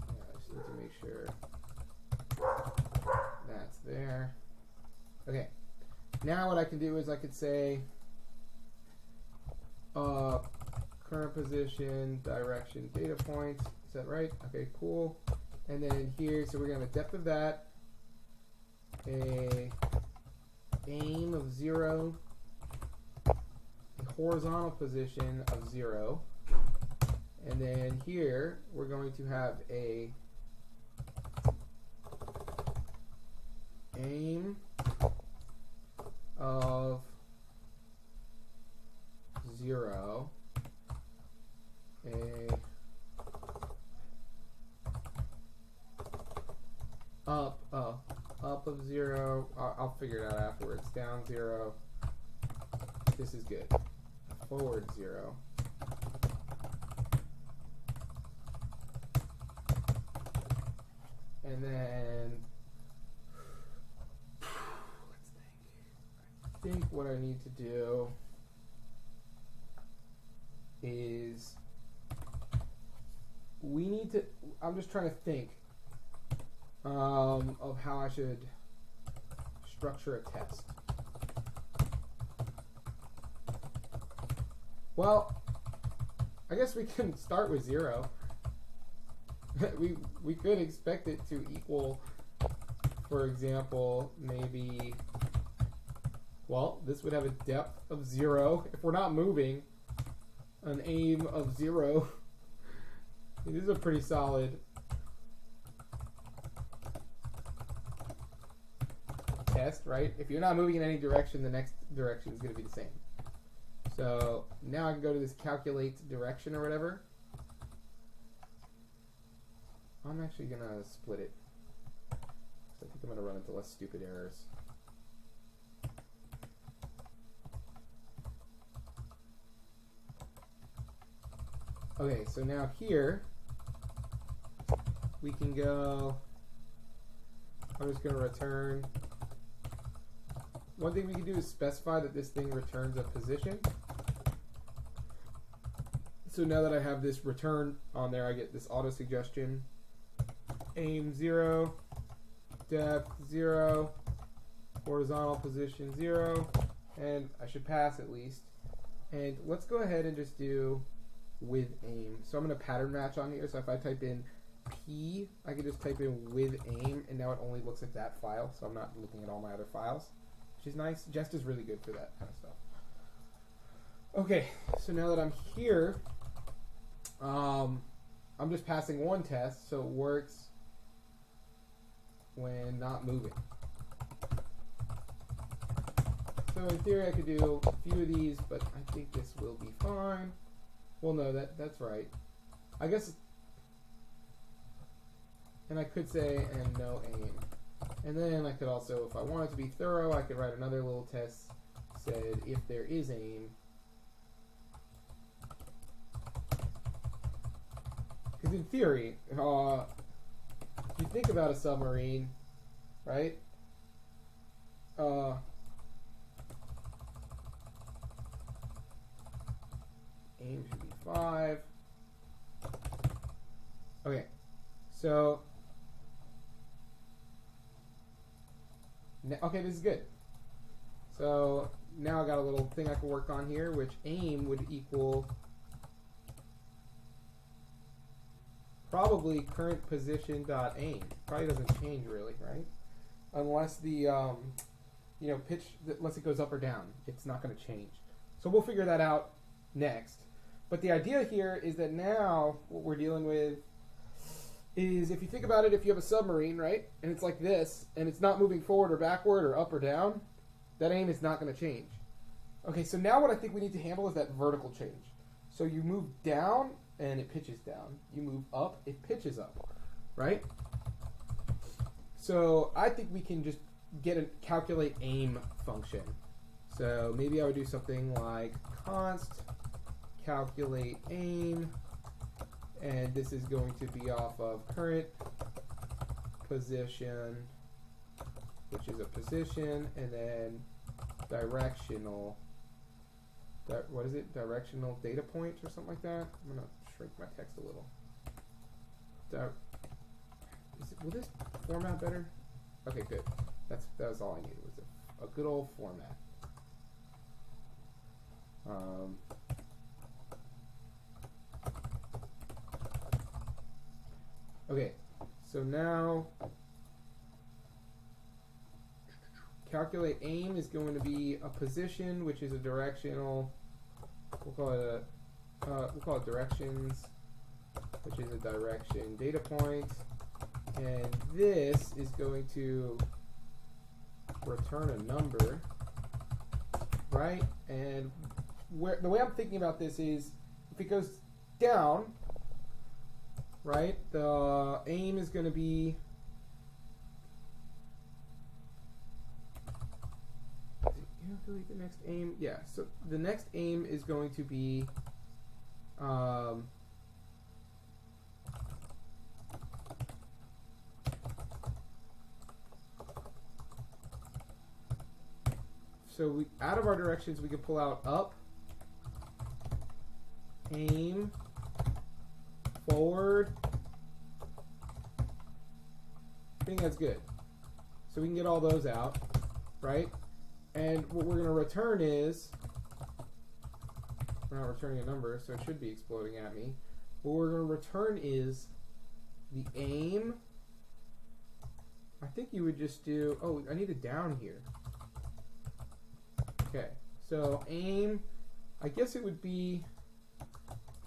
[SPEAKER 1] yeah, I just need to make sure that's there. Okay. Now what I can do is I could say current position, direction, data point. Is that right? Okay, cool. And then here, so we're going to have a depth of that, a aim of 0, a horizontal position of 0, and then here we're going to have a aim of 0, a up of 0, I'll figure it out afterwards, down 0, this is good, forward 0, And then let's think. I think what I need to do is we need to. I'm just trying to think of how I should structure a test. Well, I guess we can start with 0. we could expect it to equal, for example, maybe, well, this would have a depth of 0. If we're not moving, an aim of 0. This is a pretty solid test, right? If you're not moving in any direction, the next direction is going to be the same. So now I can go to this calculate direction or whatever. I'm actually going to split it. I think I'm going to run into less stupid errors. Okay, so now here we can go, I'm just going to return. One thing we can do is specify that this thing returns a position. So now that I have this return on there, I get this auto suggestion. Aim 0, depth 0, horizontal position 0, and I should pass at least. And let's go ahead and just do with aim. So I'm going to pattern match on here. So if I type in P, I can just type in with aim, and now it only looks at that file. So I'm not looking at all my other files, which is nice. Jest is really good for that kind of stuff. Okay, so now that I'm here, I'm just passing one test, so it works when not moving. So in theory I could do a few of these, but I think this will be fine. Well, no, that's right. I guess, and I could say, and no aim. And then I could also, if I wanted to be thorough, I could write another little test, said if there is aim. Because in theory, if you think about a submarine, right? Aim should be 5. Okay, so okay, this is good. So now I got a little thing I can work on here, which aim would equal probably current position dot aim. Probably doesn't change really, right? Unless the pitch, unless it goes up or down, it's not going to change. So we'll figure that out next. But the idea here is that now what we're dealing with is, if you think about it, if you have a submarine, right, and it's like this, and it's not moving forward or backward or up or down, that aim is not going to change. Okay, so now what I think we need to handle is that vertical change. So you move down, and it pitches down. You move up, it pitches up, right? So I think we can just get a calculate aim function. So maybe I would do something like const calculate aim, and this is going to be off of current position, which is a position, and then directional, what is it? Directional data points or something like that. I'm gonna shrink my text a little. Will this format better? Okay, good. That was all I needed, was a good old format. Okay, so now calculate aim is going to be a position, which is a directional. We'll call it directions, which is a direction data point, and this is going to return a number, right? And the way I'm thinking about this is, if it goes down, right, the aim is going to be, delete the next aim. Yeah, so the next aim is going to be So we, out of our directions, we can pull out up, aim, forward. I think that's good. So we can get all those out, right? And what we're going to return is, we're not returning a number, so it should be exploding at me. What we're going to return is the aim. I think you would just do, oh, I need a down here. Okay, so aim, I guess it would be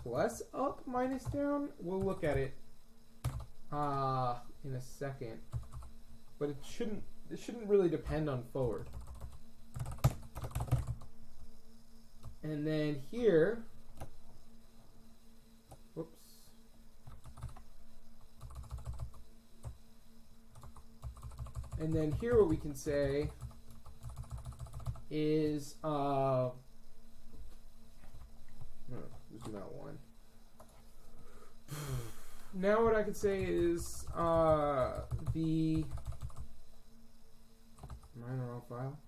[SPEAKER 1] plus up minus down. We'll look at it in a second, but it shouldn't really depend on forward. And then here, whoops. And then here what we can say is, no, let's do that one. Now what I could say is, the minor file.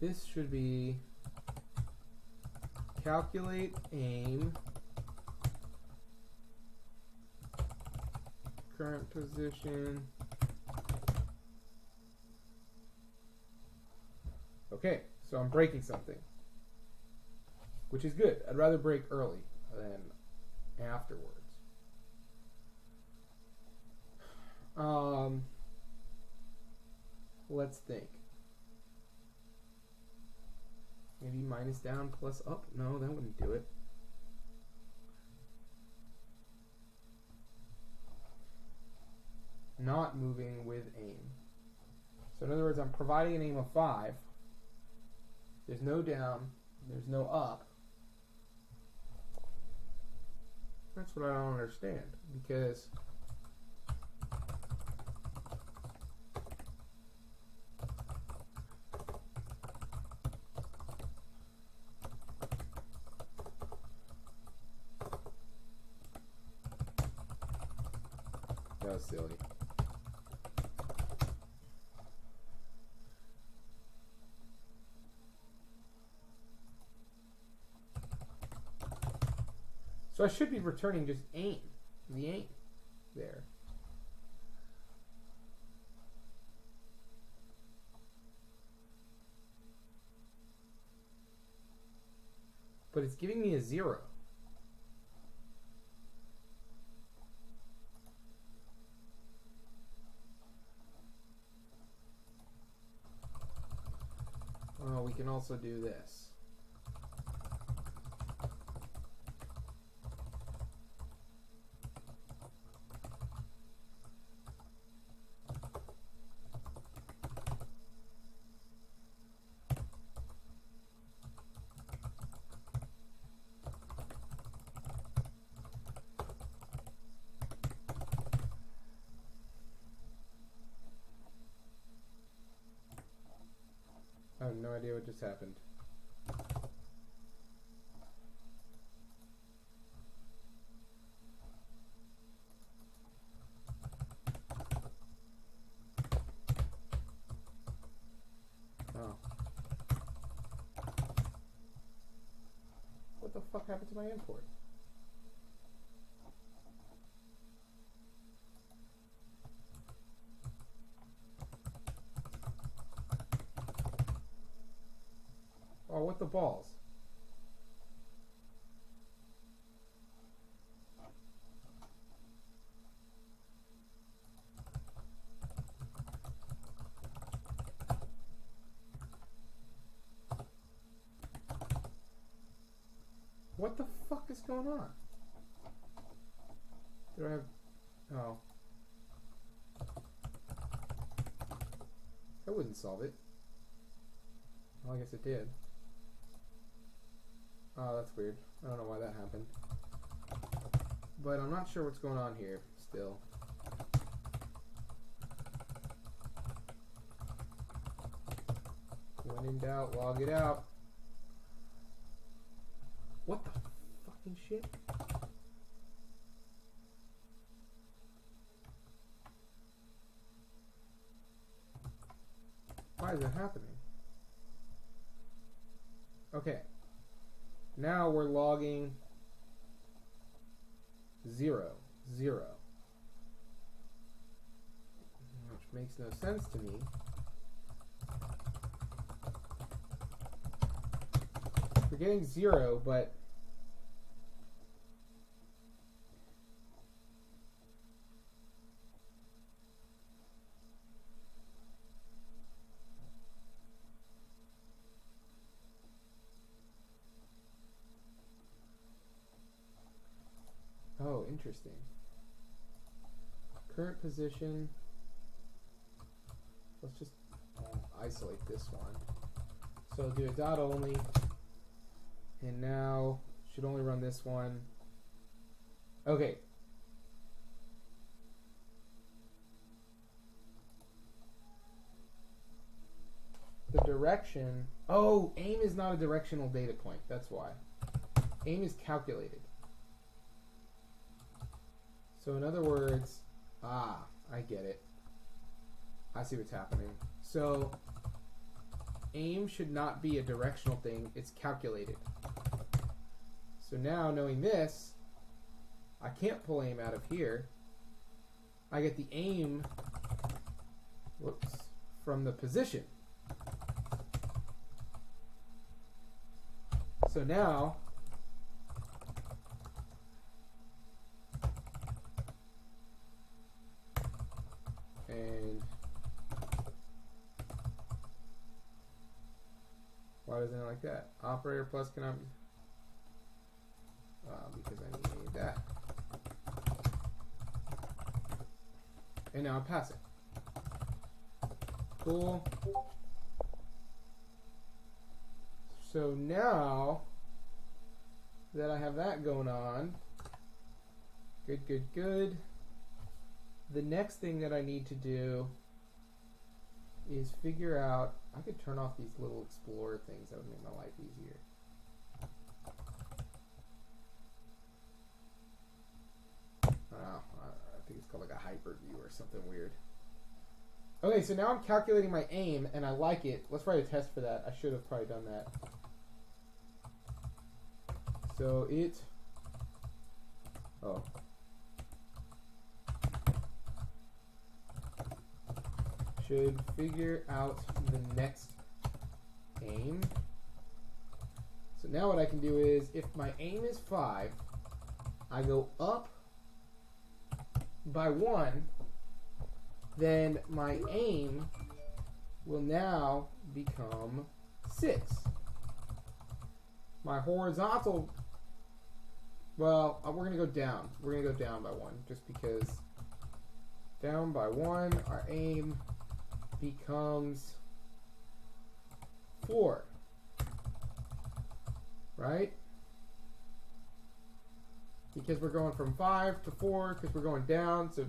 [SPEAKER 1] This should be calculate aim, current position. Okay, so I'm breaking something, which is good. I'd rather break early than afterwards. Let's think. Maybe minus down plus up? No, that wouldn't do it. Not moving with aim. So in other words, I'm providing an aim of 5. There's no down. There's no up. That's what I don't understand. Because that was silly. So I should be returning just aim, the aim there. But it's giving me a 0. Oh, we can also do this. I have no idea what just happened. Oh. What the fuck happened to my import? Oh, what the balls? What the fuck is going on? Do I have... Oh. That wouldn't solve it. Well, I guess it did. Oh, that's weird. I don't know why that happened. But I'm not sure what's going on here still. When in doubt, log it out. What the fucking shit? Why is that happening? Okay. Now we're logging 0, 0. Which makes no sense to me. We're getting 0, but oh, interesting. Current position. Let's just isolate this one. So do a dot only. And now should only run this one. Okay. The direction. Oh, aim is not a directional data point. That's why. Aim is calculated. So in other words, I get it. I see what's happening. So aim should not be a directional thing. It's calculated. So now knowing this, I can't pull aim out of here. I get the aim, from the position. So now and why doesn't it like that? Operator plus cannot be because I need that. And now I'm passing. Cool. So now that I have that going on, good. The next thing that I need to do is figure out, I could turn off these little explorer things, that would make my life easier. I think it's called like a hyperview or something weird. Okay, so now I'm calculating my aim and I like it. Let's write a test for that. I should have probably done that. So it, should figure out the next aim. So now what I can do is, if my aim is 5, I go up by 1, then my aim will now become 6. My horizontal, well, we're going to go down. We're going to go down by 1, just because down by 1, our aim becomes 4. Right? Because we're going from 5 to 4, because we're going down, so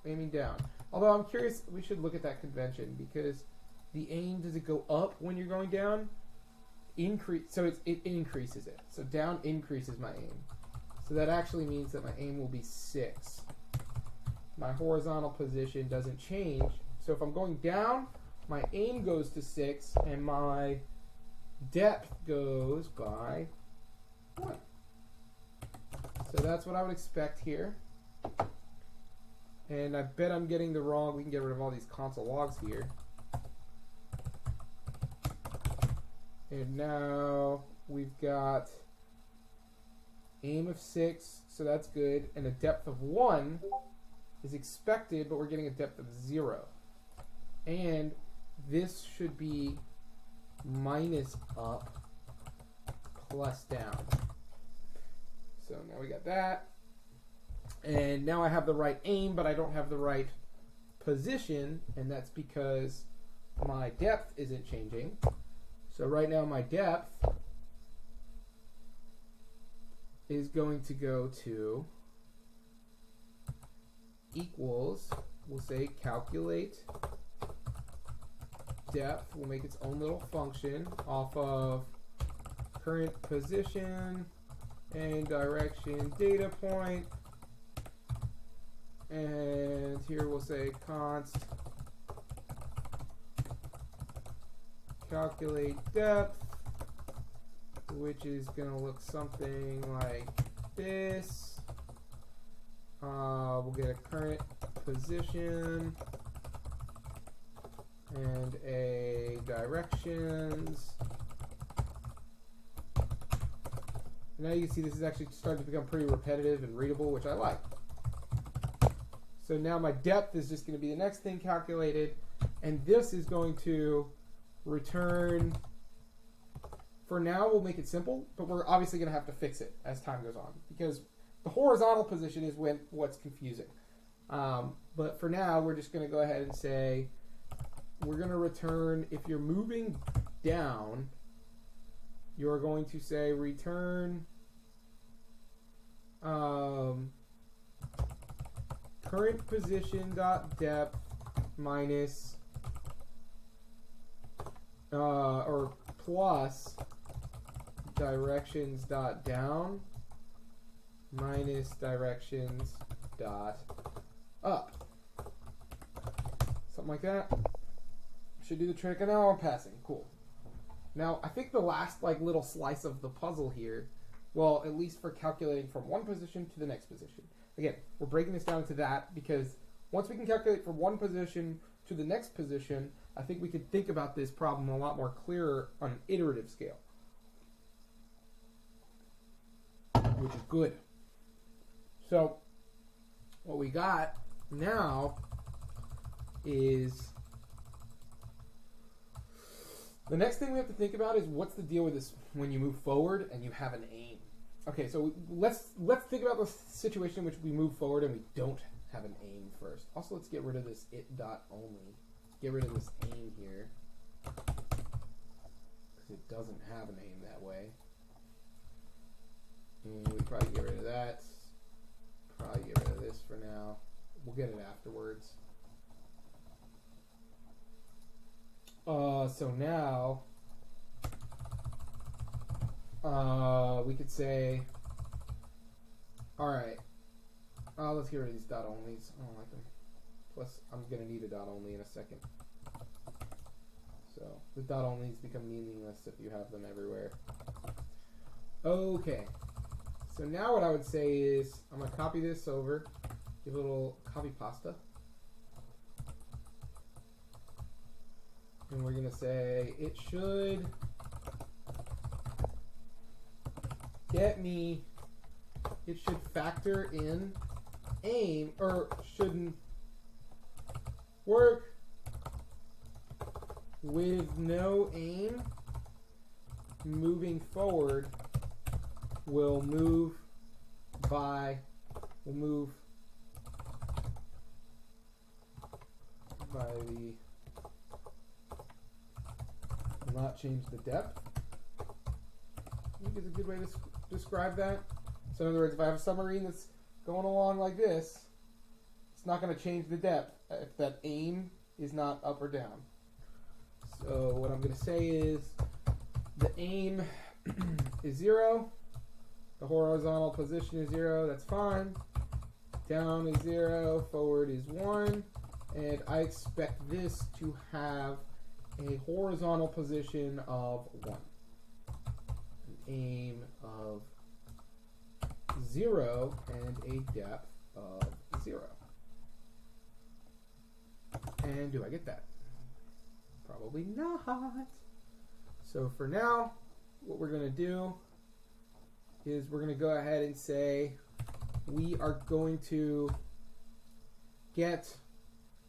[SPEAKER 1] aiming down. Although I'm curious, we should look at that convention, because the aim, does it go up when you're going down? So it increases it. So down increases my aim. So that actually means that my aim will be 6. My horizontal position doesn't change. So if I'm going down, my aim goes to 6, and my depth goes by 1. So that's what I would expect here. And I bet I'm getting the wrong, we can get rid of all these console logs here. And now we've got aim of 6, so that's good. And a depth of 1 is expected, but we're getting a depth of 0. And this should be minus up plus down. So now we got that. And now I have the right aim, but I don't have the right position, and that's because my depth isn't changing. So right now my depth is going to go to equals, we'll say calculate depth, we'll make its own little function off of current position and direction data point, and here we'll say const calculate depth, which is going to look something like this. We'll get a current position and a directions. Now you can see this is actually starting to become pretty repetitive and readable, which I like. So now my depth is just going to be the next thing calculated, and this is going to return. For now, we'll make it simple, but we're obviously going to have to fix it as time goes on, because the horizontal position is what's confusing. But for now, we're just going to go ahead and say we're going to return, if you're moving down, you're going to say return current position dot depth minus or plus directions dot down minus directions dot up. Something like that. Should do the trick. And now I'm passing. Cool. Now, I think the last little slice of the puzzle here, well, at least for calculating from one position to the next position. Again, we're breaking this down to that because once we can calculate from one position to the next position, I think we can think about this problem a lot more clearer on an iterative scale, which is good. So, what we got now is the next thing we have to think about is what's the deal with this when you move forward and you have an aim. Okay, so let's think about the situation in which we move forward and we don't have an aim first. Also, let's get rid of this it dot only. Get rid of this aim here because it doesn't have an aim that way. And we probably get rid of that. Probably get rid of this for now. We'll get it afterwards. So now we could say, all right, let's get rid of these dot onlys. I don't like them. Plus, I'm going to need a dot only in a second. So the dot onlys become meaningless if you have them everywhere. Okay. So now what I would say is I'm going to copy this over, give a little copy pasta. And we're going to say it should get me, it should factor in aim, or shouldn't work with no aim. Moving forward will move by the not change the depth. I think it's a good way to describe that. So in other words, if I have a submarine that's going along like this, it's not going to change the depth if that aim is not up or down. So what I'm going to say is the aim is 0, the horizontal position is 0, that's fine. Down is 0, forward is 1, and I expect this to have a horizontal position of 1, an aim of 0, and a depth of 0. And do I get that? Probably not. So for now, what we're going to do is we're going to go ahead and say we are going to get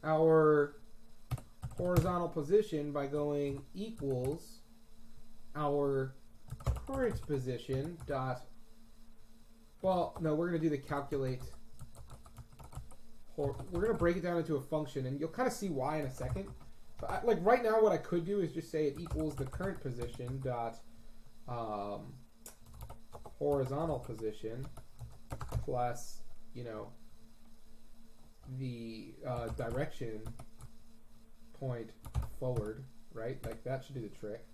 [SPEAKER 1] our horizontal position by going equals our current position dot, well, no, we're going to do the calculate. We're going to break it down into a function, and you'll kind of see why in a second. But like right now, what I could do is just say it equals the current position dot horizontal position plus, you know, the direction point forward, right? Like that should do the trick.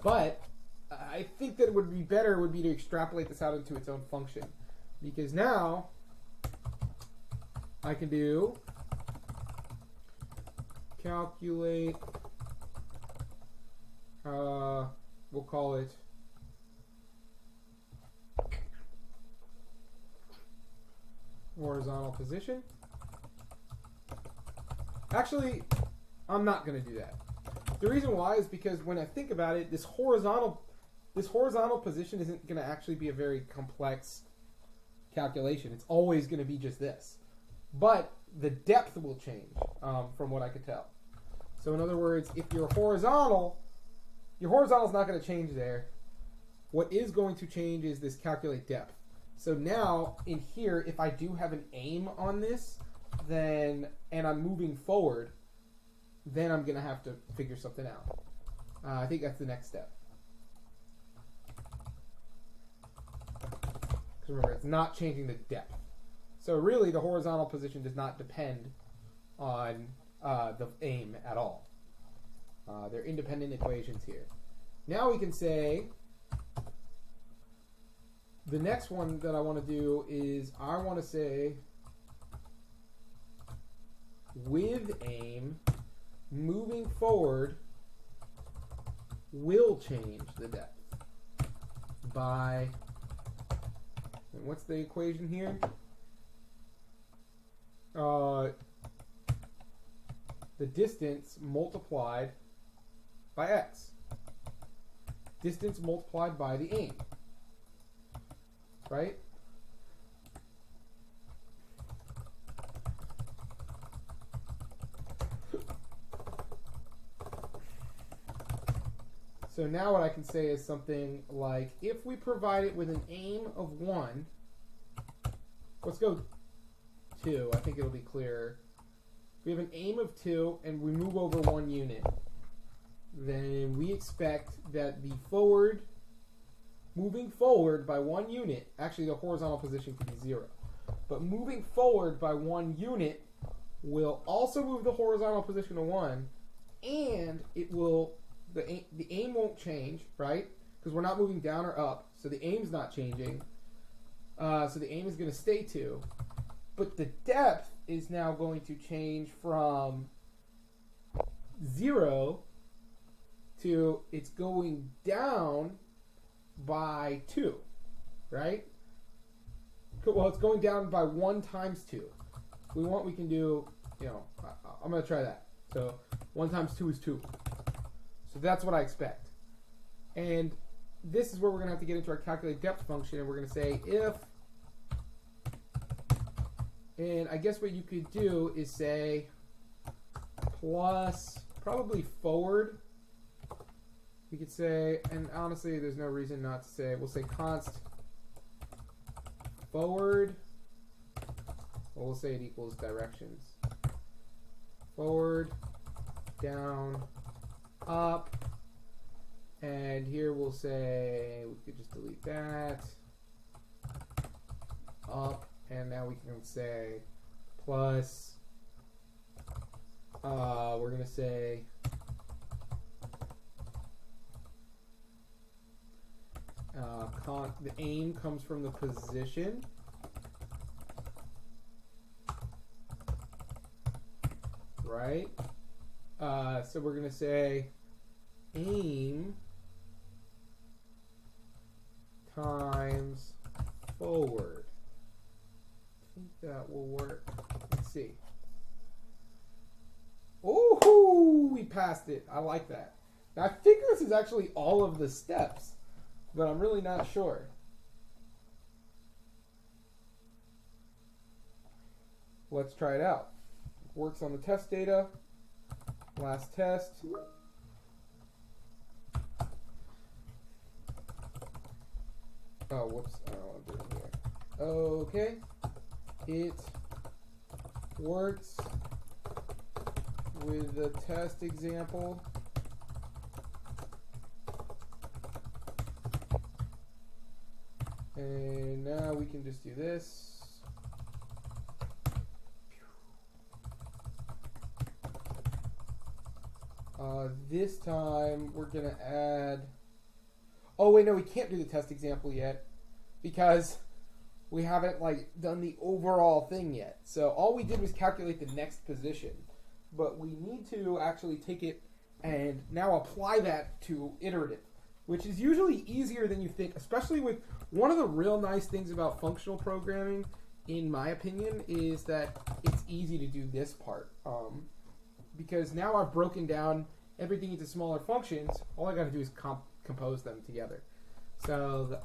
[SPEAKER 1] But I think that it would be better would be to extrapolate this out into its own function, because now I can do We'll call it horizontal position. Actually, I'm not going to do that. The reason why is because when I think about it, this horizontal position isn't going to actually be a very complex calculation. It's always going to be just this. But the depth will change from what I could tell. So in other words, if you're horizontal, your horizontal is not going to change there. What is going to change is this calculate depth. So now in here, if I do have an aim on this, then and I'm moving forward, then I'm going to have to figure something out. I think that's the next step. Because remember, it's not changing the depth. So really, the horizontal position does not depend on the aim at all. They're independent equations here. Now we can say, the next one that I want to do is, I want to say, with aim, moving forward will change the depth by, and what's the equation here? The distance multiplied by x. Distance multiplied by the aim. Right? So now what I can say is something like, if we provide it with an aim of 1, let's go 2, I think it'll be clearer. If we have an aim of 2 and we move over 1 unit, then we expect that the moving forward by 1 unit, actually the horizontal position could be 0, but moving forward by 1 unit will also move the horizontal position to 1, and it will, the aim won't change, right? Because we're not moving down or up, so the aim's not changing. So the aim is going to stay 2. But the depth is now going to change from 0 to, it's going down by 2, right? Well, it's going down by 1 times 2. If we want, we can do, I'm going to try that. So 1 times 2 is 2. So that's what I expect. And this is where we're going to have to get into our calculate depth function, and we're going to say if, and I guess what you could do is say plus probably forward. We could say, and honestly there's no reason not to say, we'll say const forward, well, we'll say it equals directions. Forward, down, up, and here we'll say, we could just delete that, up, and now we can say plus, we're going to say the aim comes from the position, right? So we're going to say aim times forward. I think that will work. Let's see. Oh, we passed it. I like that. Now I think this is actually all of the steps, but I'm really not sure. Let's try it out. Works on the test data. Last test. Oh, whoops. I don't know what I'm doing here. Okay. It works with the test example. And now we can just do this. This time we're going to add... Oh, wait, no, we can't do the test example yet because we haven't done the overall thing yet. So all we did was calculate the next position. But we need to actually take it
[SPEAKER 2] and now apply that to iterative, which is usually easier than you think, especially with one of the real nice things about functional programming, in my opinion, is that it's easy to do this part. Because now I've broken down everything into smaller functions, all I got to do is compose them together. So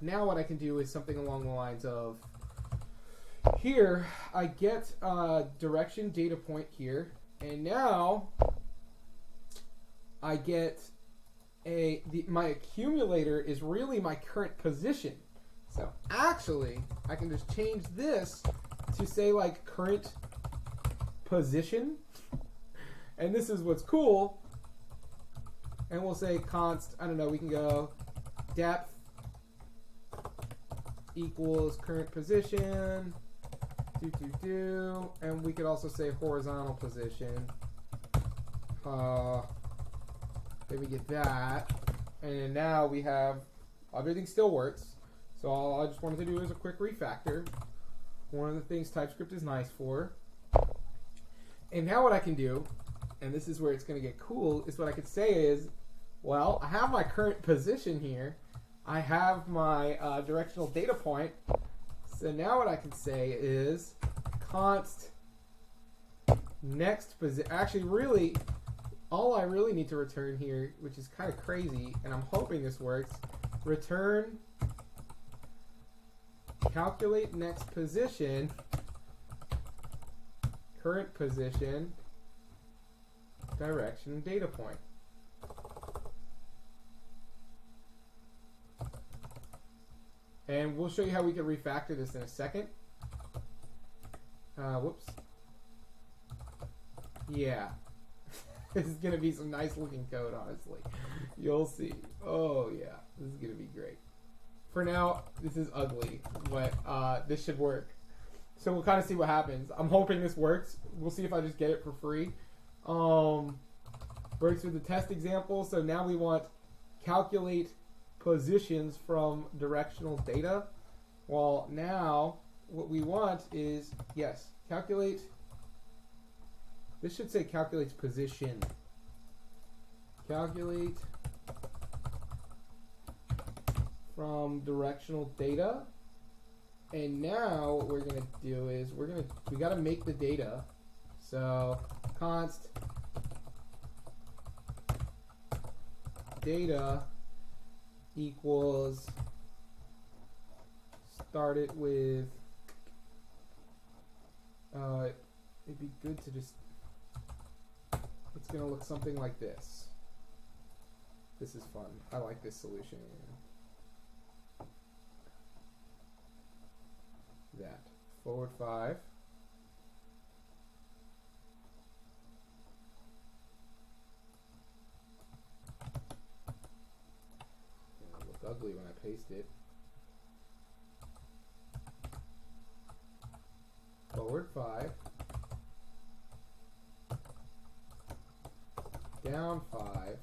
[SPEAKER 2] now what I can do is something along the lines of, here I get a direction data point here, and now I get my accumulator is really my current position. So actually, I can just change this to say like current position, and this is what's cool. And we'll say const, I don't know, we can go depth equals current position, and we could also say horizontal position. Then we get that, and now we have, everything still works. So all I just wanted to do is a quick refactor. One of the things TypeScript is nice for. And now what I can do, and this is where it's going to get cool, is what I could say is, well, I have my current position here. I have my directional data point. So now what I can say is const next position. Actually, really, all I really need to return here, which is kind of crazy, and I'm hoping this works, return calculate next position, current position, direction, data point. And we'll show you how we can refactor this in a second. Whoops. Yeah. This is going to be some nice looking code, honestly. You'll see. Oh, yeah. This is going to be great. For now, this is ugly, but this should work. So we'll kind of see what happens. I'm hoping this works. We'll see if I just get it for free. Works with the test example. So now we want calculate positions from directional data. Well, now what we want is, yes, calculate. This should say calculates position. Calculate from directional data. And now what we're going to do is we got to make the data. So const data equals, start it with, it'd be good to just, it's going to look something like this. This is fun. I like this solution. That. Forward 5. It'll look ugly when I paste it. Forward 5. Down 5.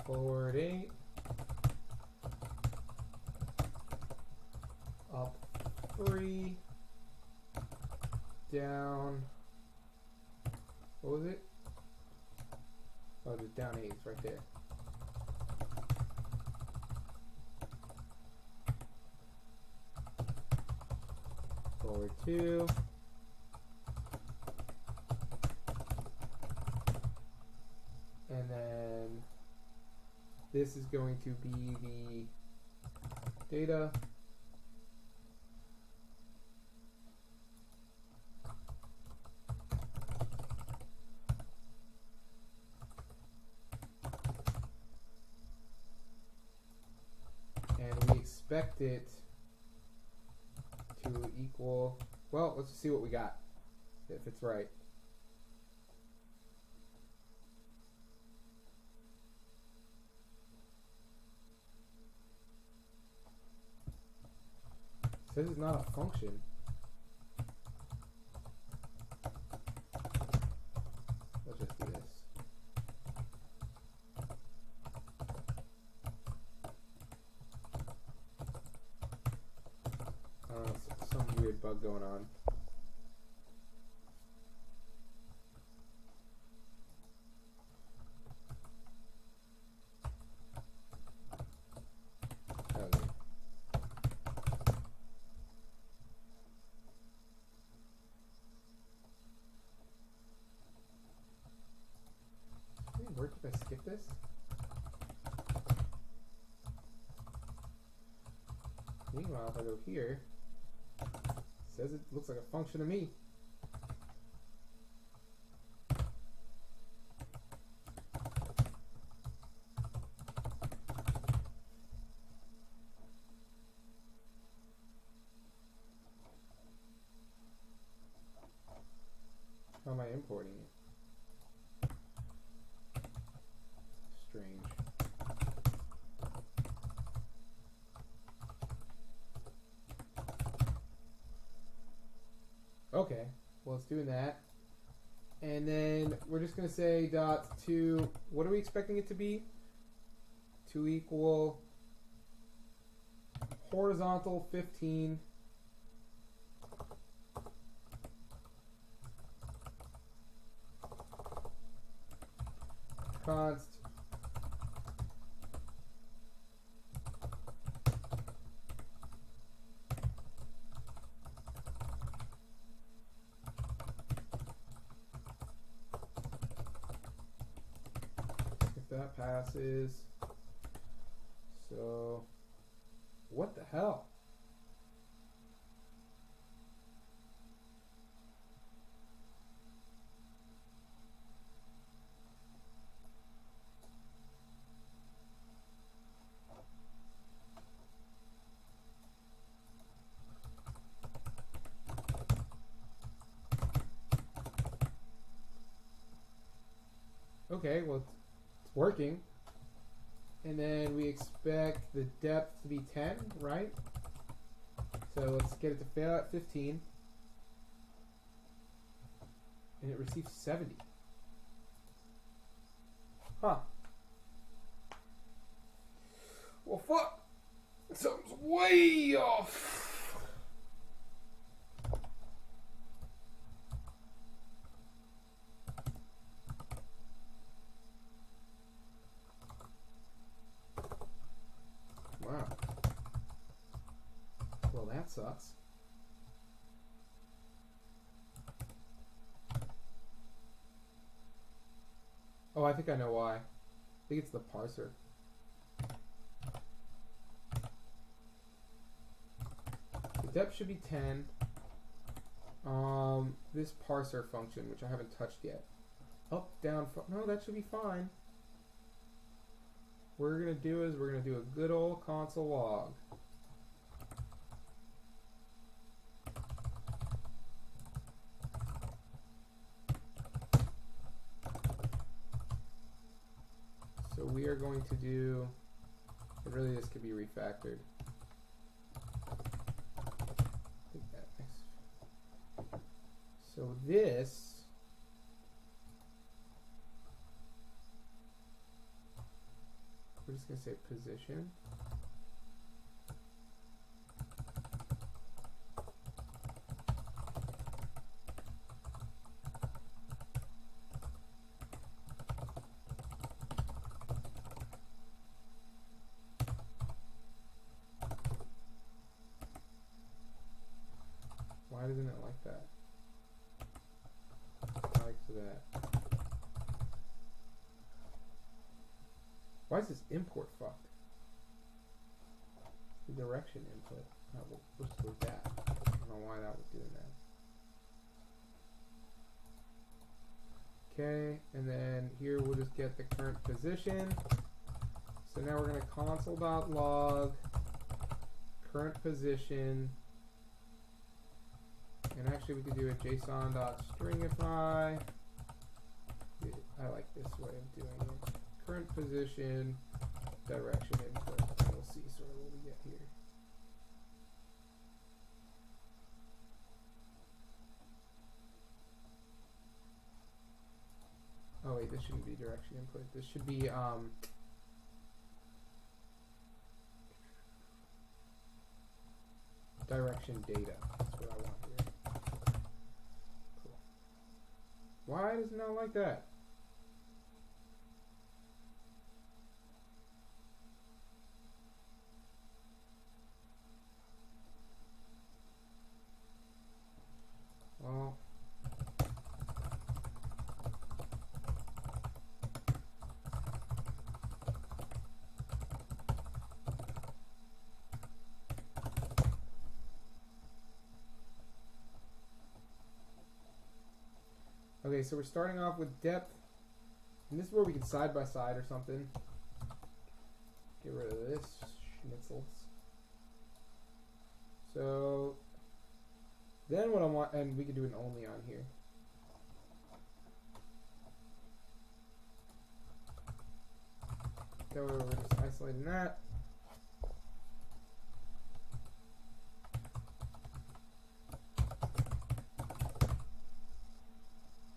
[SPEAKER 2] Forward 8. Up 3. Down. What was it? Oh, just down 8. It's right there. Forward 2. And then this is going to be the data. And we expect it to equal, well, let's see what we got, if it's right. It says it's not a function. Let's just do this. Some weird bug going on. I skip this? Meanwhile, if I go here, it says it looks like a function to me. How am I importing it? Strange. Okay, well it's doing that. And then we're just going to say dot to, what are we expecting it to be? To equal horizontal 15 const if that passes. So what the hell? Okay, well, it's working. And then we expect the depth to be 10, right? So let's get it to fail at 15. And it receives 70. Huh. Well, fuck. Something's way off. Wow. Well, that sucks. Oh, I think I know why. I think it's the parser. The depth should be 10. This parser function, which I haven't touched yet. Up, down, no, that should be fine. What we're going to do is we're going to do a good old console log. So we are going to do, and really this could be refactored. Take that next. So this, we're just going to say position. Why doesn't it like that? Like that. Why is this import fucked? The direction input. Oh, what's with that? I don't know why that was doing that. Okay, and then here we'll just get the current position. So now we're going to console.log current position. And actually we could do a JSON.stringify. I like this way of doing it. Current position, direction input. And we'll see sort of what we get here. Oh wait, this shouldn't be direction input. This should be direction data. That's what I want here. Cool. Why does it not like that? Well, Okay, so we're starting off with depth. And this is where we can side by side or something. Get rid of this. Schnitzels. So then what I want, and we can do an only on here. That way we're just isolating that.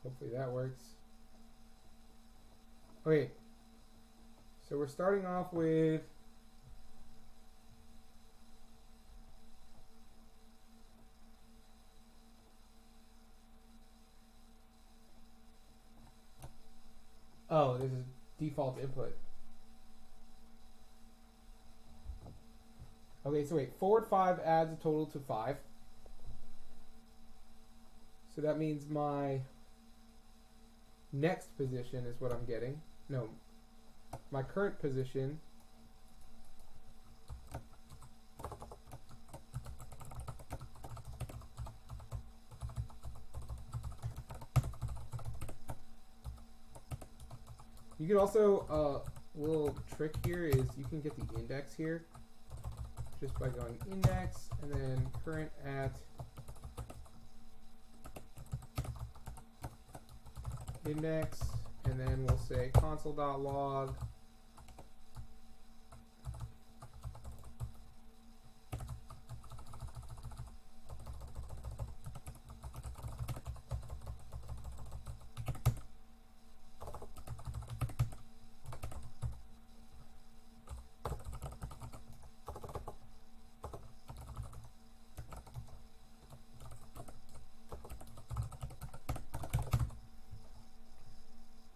[SPEAKER 2] Hopefully that works. Okay. So we're starting off with oh, this is default input. Okay, so wait, forward 5 adds a total to 5. So that means my next position is what I'm getting. No, my current position you can also little trick here is you can get the index here just by going index and then current at index, and then we'll say console.log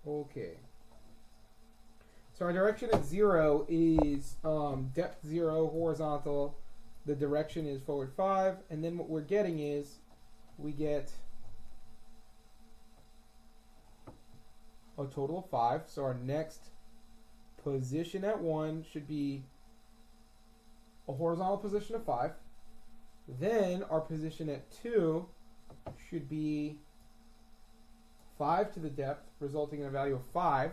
[SPEAKER 2] okay. So our direction at 0 is depth 0, horizontal. The direction is forward 5. And then what we're getting is we get a total of 5. So our next position at 1 should be a horizontal position of 5. Then our position at 2 should be 5 to the depth, resulting in a value of 5,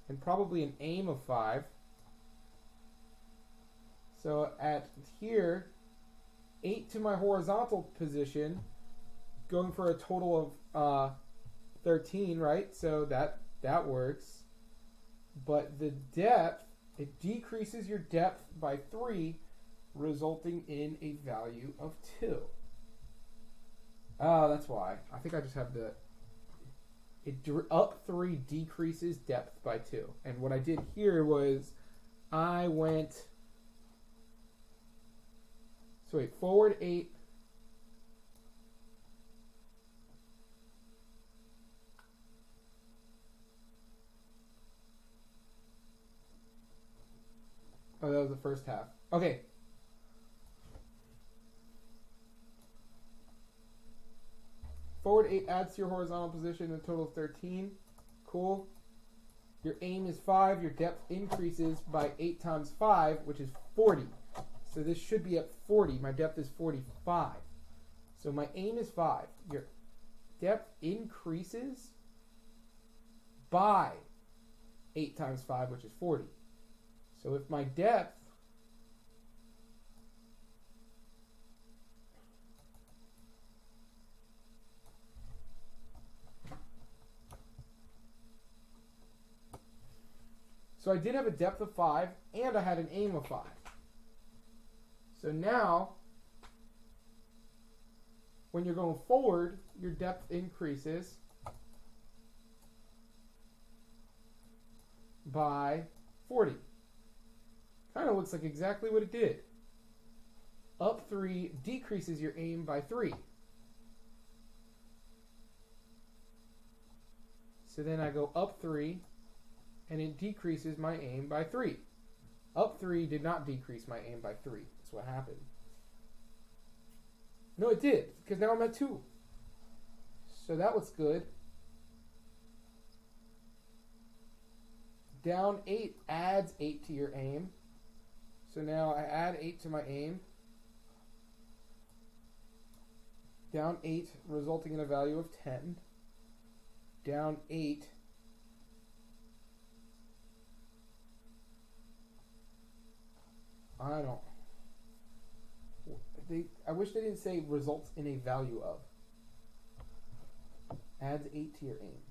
[SPEAKER 2] and probably an aim of 5. So at here, 8 to my horizontal position, going for a total of 13, right? So that works. But the depth, it decreases your depth by 3, resulting in a value of 2. Oh, that's why. I think I just have the... up 3 decreases depth by 2. And what I did here was I went... So wait, forward 8. Oh, that was the first half. Okay. Forward 8 adds to your horizontal position a total of 13. Cool. Your aim is 5. Your depth increases by 8 times 5, which is 40. So this should be at 40. My depth is 45. So my aim is 5. Your depth increases by 8 times 5, which is 40. So if my depth So I did have a depth of 5, and I had an aim of 5. So now, when you're going forward, your depth increases by 40. Kind of looks like exactly what it did. Up 3 decreases your aim by 3. So then I go up 3, and it decreases my aim by 3. Up 3 did not decrease my aim by 3. That's what happened. No, it did, because now I'm at 2. So that looks good. Down 8 adds 8 to your aim. So now I add 8 to my aim. Down 8, resulting in a value of 10. down 8. I don't. I wish they didn't say results in a value of. Adds 8 to your aim,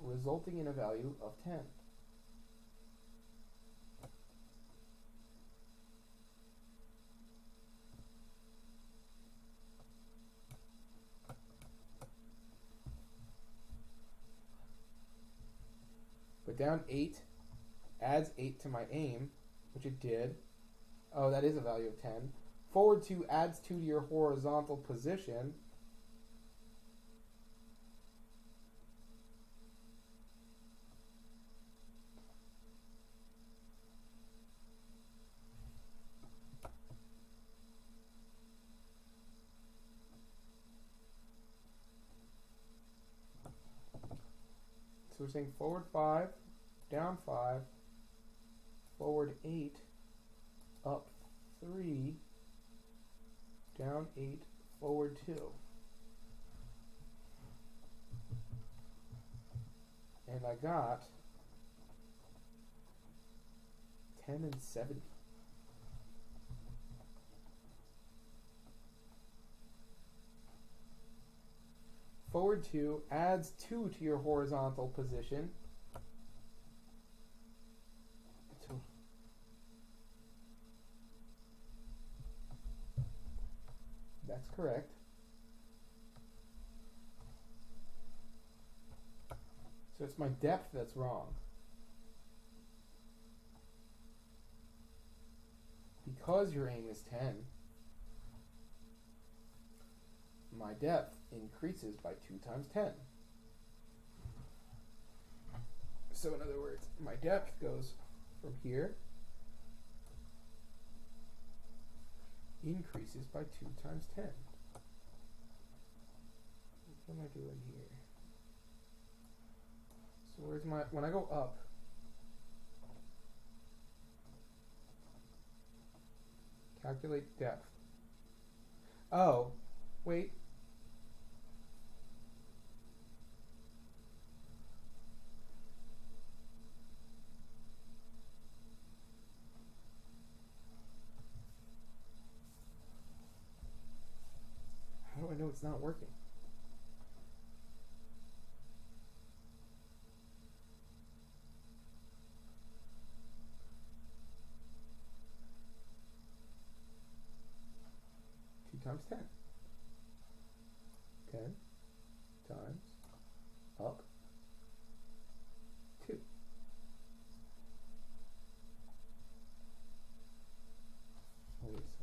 [SPEAKER 2] resulting in a value of 10. But down 8 adds 8 to my aim, which it did. Oh, that is a value of 10. Forward 2 adds 2 to your horizontal position. So we're saying forward 5, down 5, forward 8, up 3, down 8, forward 2. And I got 10 and 70. Forward 2 adds 2 to your horizontal position. That's correct. So it's my depth that's wrong. Because your aim is 10, my depth increases by 2 times 10. So in other words, my depth goes from here, increases by 2 times 10. What am I doing here? So where's my, when I go up, calculate depth. Oh, wait. How do I know it's not working? Times 10. 10 times up 2. Wait a second.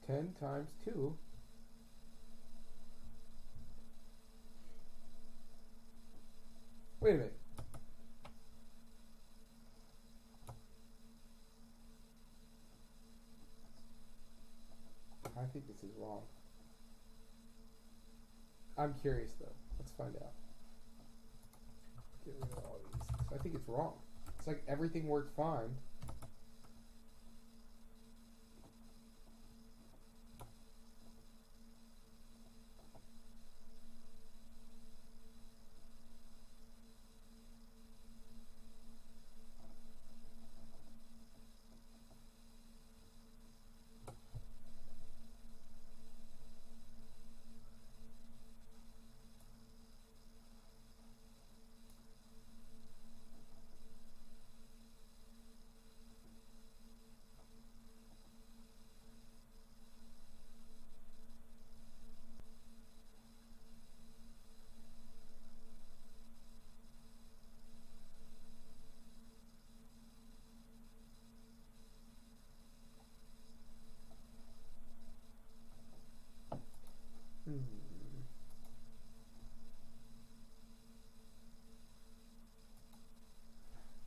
[SPEAKER 2] Ten times 2 . Wait a minute. think this is wrong. I'm curious though. Let's find out. Get rid of all these. So I think it's wrong. It's like everything worked fine.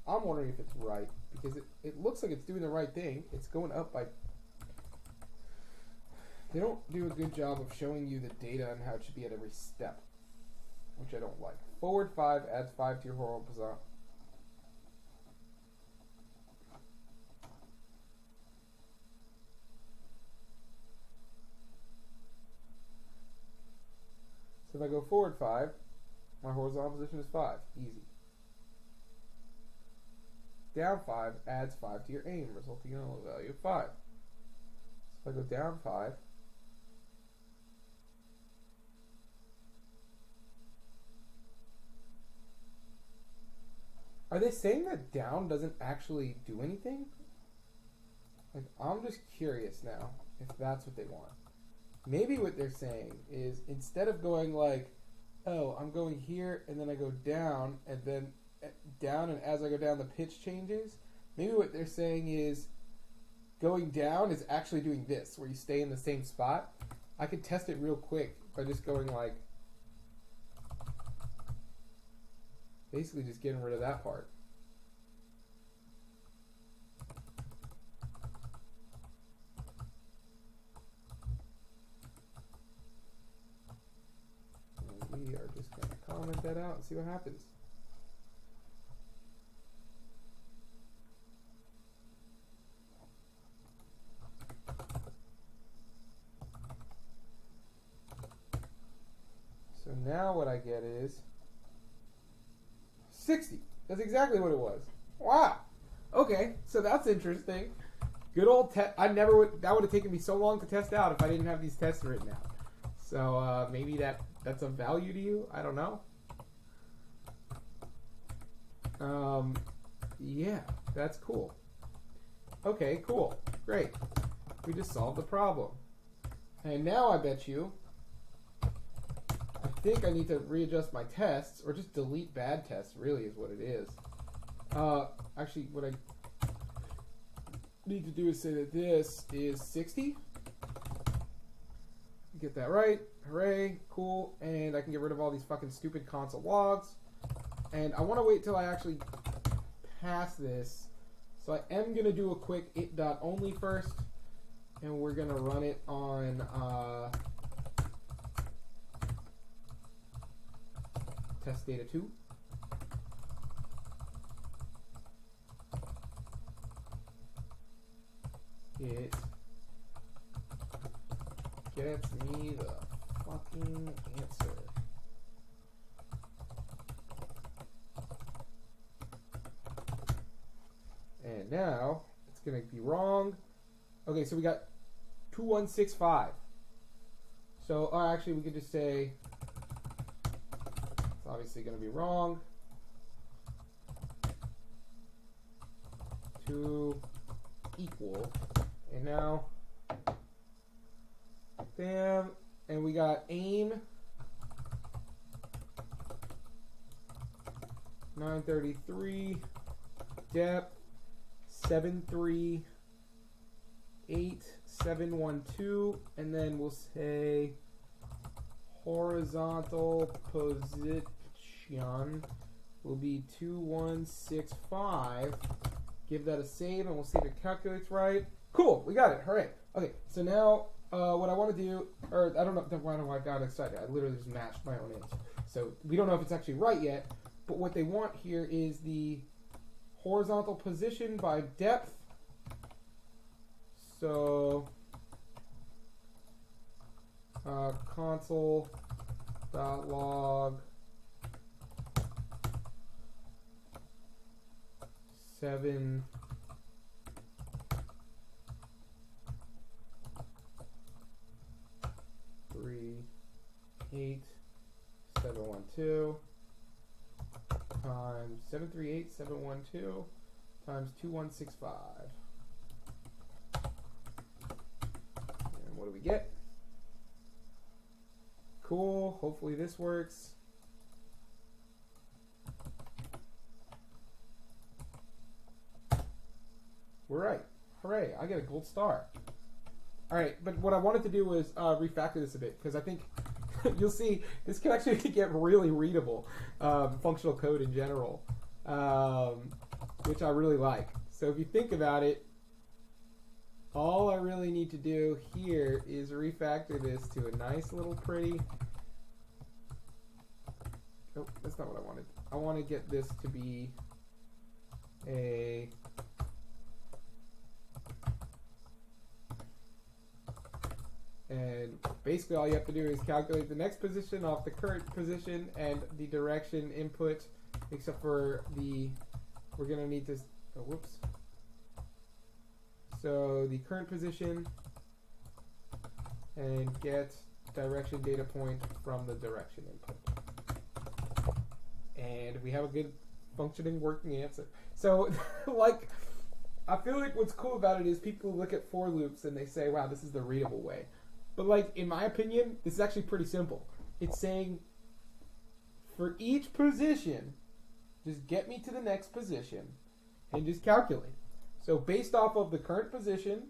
[SPEAKER 2] I'm wondering if it's right because it looks like it's doing the right thing. It's going up by... They don't do a good job of showing you the data on how it should be at every step, which I don't like. Forward 5 adds 5 to your horizontal. So if I go forward 5, my horizontal position is 5. Easy. Down 5 adds 5 to your aim, resulting in a value of 5. So if I go down 5, are they saying that down doesn't actually do anything? Like, I'm just curious now if that's what they want. Maybe what they're saying is instead of going like, oh, I'm going here and then I go down and then down, and as I go down the pitch changes, maybe what they're saying is going down is actually doing this, where you stay in the same spot. I could test it real quick by just going like, basically just getting rid of that part. And we are just going to comment that out and see what happens. So now what I get is 60. That's exactly what it was. Wow. Okay, so that's interesting. Good old test. I never would. That would have taken me so long to test out if I didn't have these tests written out. So maybe that's of value to you. I don't know. Yeah, that's cool. Okay, cool. Great. We just solved the problem. And now I bet you, I think I need to readjust my tests, or just delete bad tests, really is what it is. Actually, what I need to do is say that this is 60. Get that right. Hooray. Cool. And I can get rid of all these fucking stupid console logs. And I want to wait till I actually pass this. So I am going to do a quick it.only first. And we're going to run it on test data 2. It gets me the fucking answer. And now it's going to be wrong. Okay, so we got 2165. So actually we could just say it's obviously going to be wrong. 2 equal. And now bam, and we got aim 933, depth 738,712, and then we'll say horizontal position will be 2165. Give that a save, and we'll see if it calculates right. Cool, we got it. Hooray. Okay, so now what I want to do, or I don't know why I got excited. I literally just matched my own answer. So we don't know if it's actually right yet, but what they want here is the horizontal position by depth. So console.log 7 3 8 712 times 738 712 times 2165. And what do we get? Cool. Hopefully this works. We're right. Hooray. I get a gold star. Alright, but what I wanted to do was refactor this a bit, because I think you'll see this can actually get really readable, functional code in general, which I really like. So if you think about it, all I really need to do here is refactor this to a nice little pretty... Oh, that's not what I wanted. I want to get this to be a... And basically all you have to do is calculate the next position off the current position and the direction input, except for the, we're going to need this, oh, whoops. So the current position and get direction data point from the direction input. And we have a good functioning working answer. So like, I feel like what's cool about it is people look at for loops and they say, wow, this is the readable way. But like, in my opinion, this is actually pretty simple. It's saying, for each position, just get me to the next position and just calculate. So based off of the current position,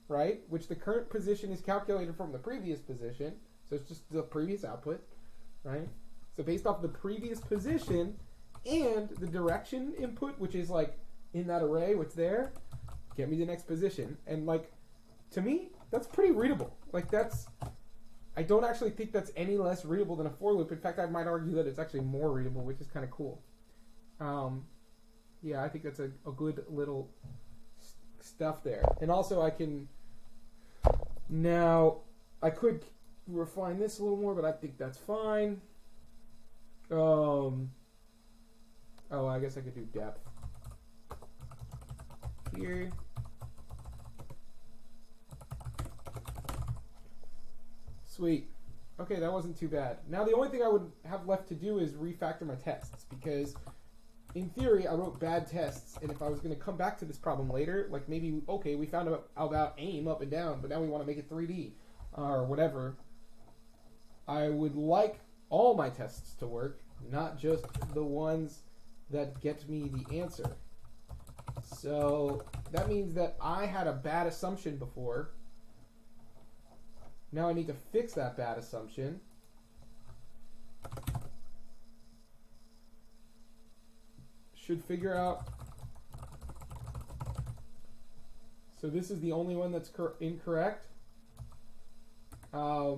[SPEAKER 2] right, which the current position is calculated from the previous position, so it's just the previous output, right? So based off the previous position and the direction input, which is like in that array, what's there, get me the next position. And like, to me, that's pretty readable. Like that's, I don't actually think that's any less readable than a for loop. In fact, I might argue that it's actually more readable, which is kind of cool. Yeah, I think that's a good little stuff there. And also I can, now I could refine this a little more, but I think that's fine. Oh, I guess I could do depth here. Sweet. Okay, that wasn't too bad. Now the only thing I would have left to do is refactor my tests, because in theory I wrote bad tests, and if I was going to come back to this problem later, like maybe, okay, we found out about aim up and down, but now we want to make it 3D or whatever, I would like all my tests to work, not just the ones that get me the answer. So that means that I had a bad assumption before. Now I need to fix that bad assumption. Should figure out. So this is the only one that's incorrect. We're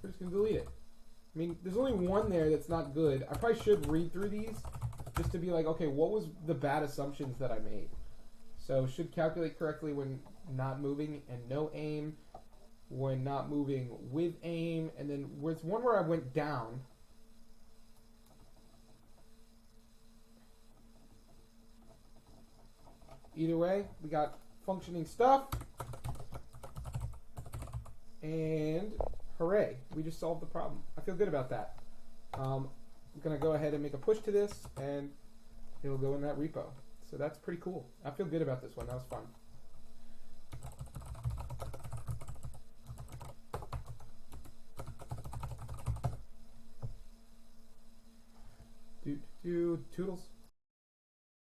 [SPEAKER 2] just going to delete it. I mean, there's only one there that's not good. I probably should read through these just to be like, okay, what was the bad assumptions that I made? So should calculate correctly when not moving and no aim, when not moving with aim, and then there's one where I went down. Either way, we got functioning stuff, and hooray, we just solved the problem. I feel good about that. I'm going to go ahead and make a push to this, and it'll go in that repo. So that's pretty cool. I feel good about this one. That was fun. Toodles.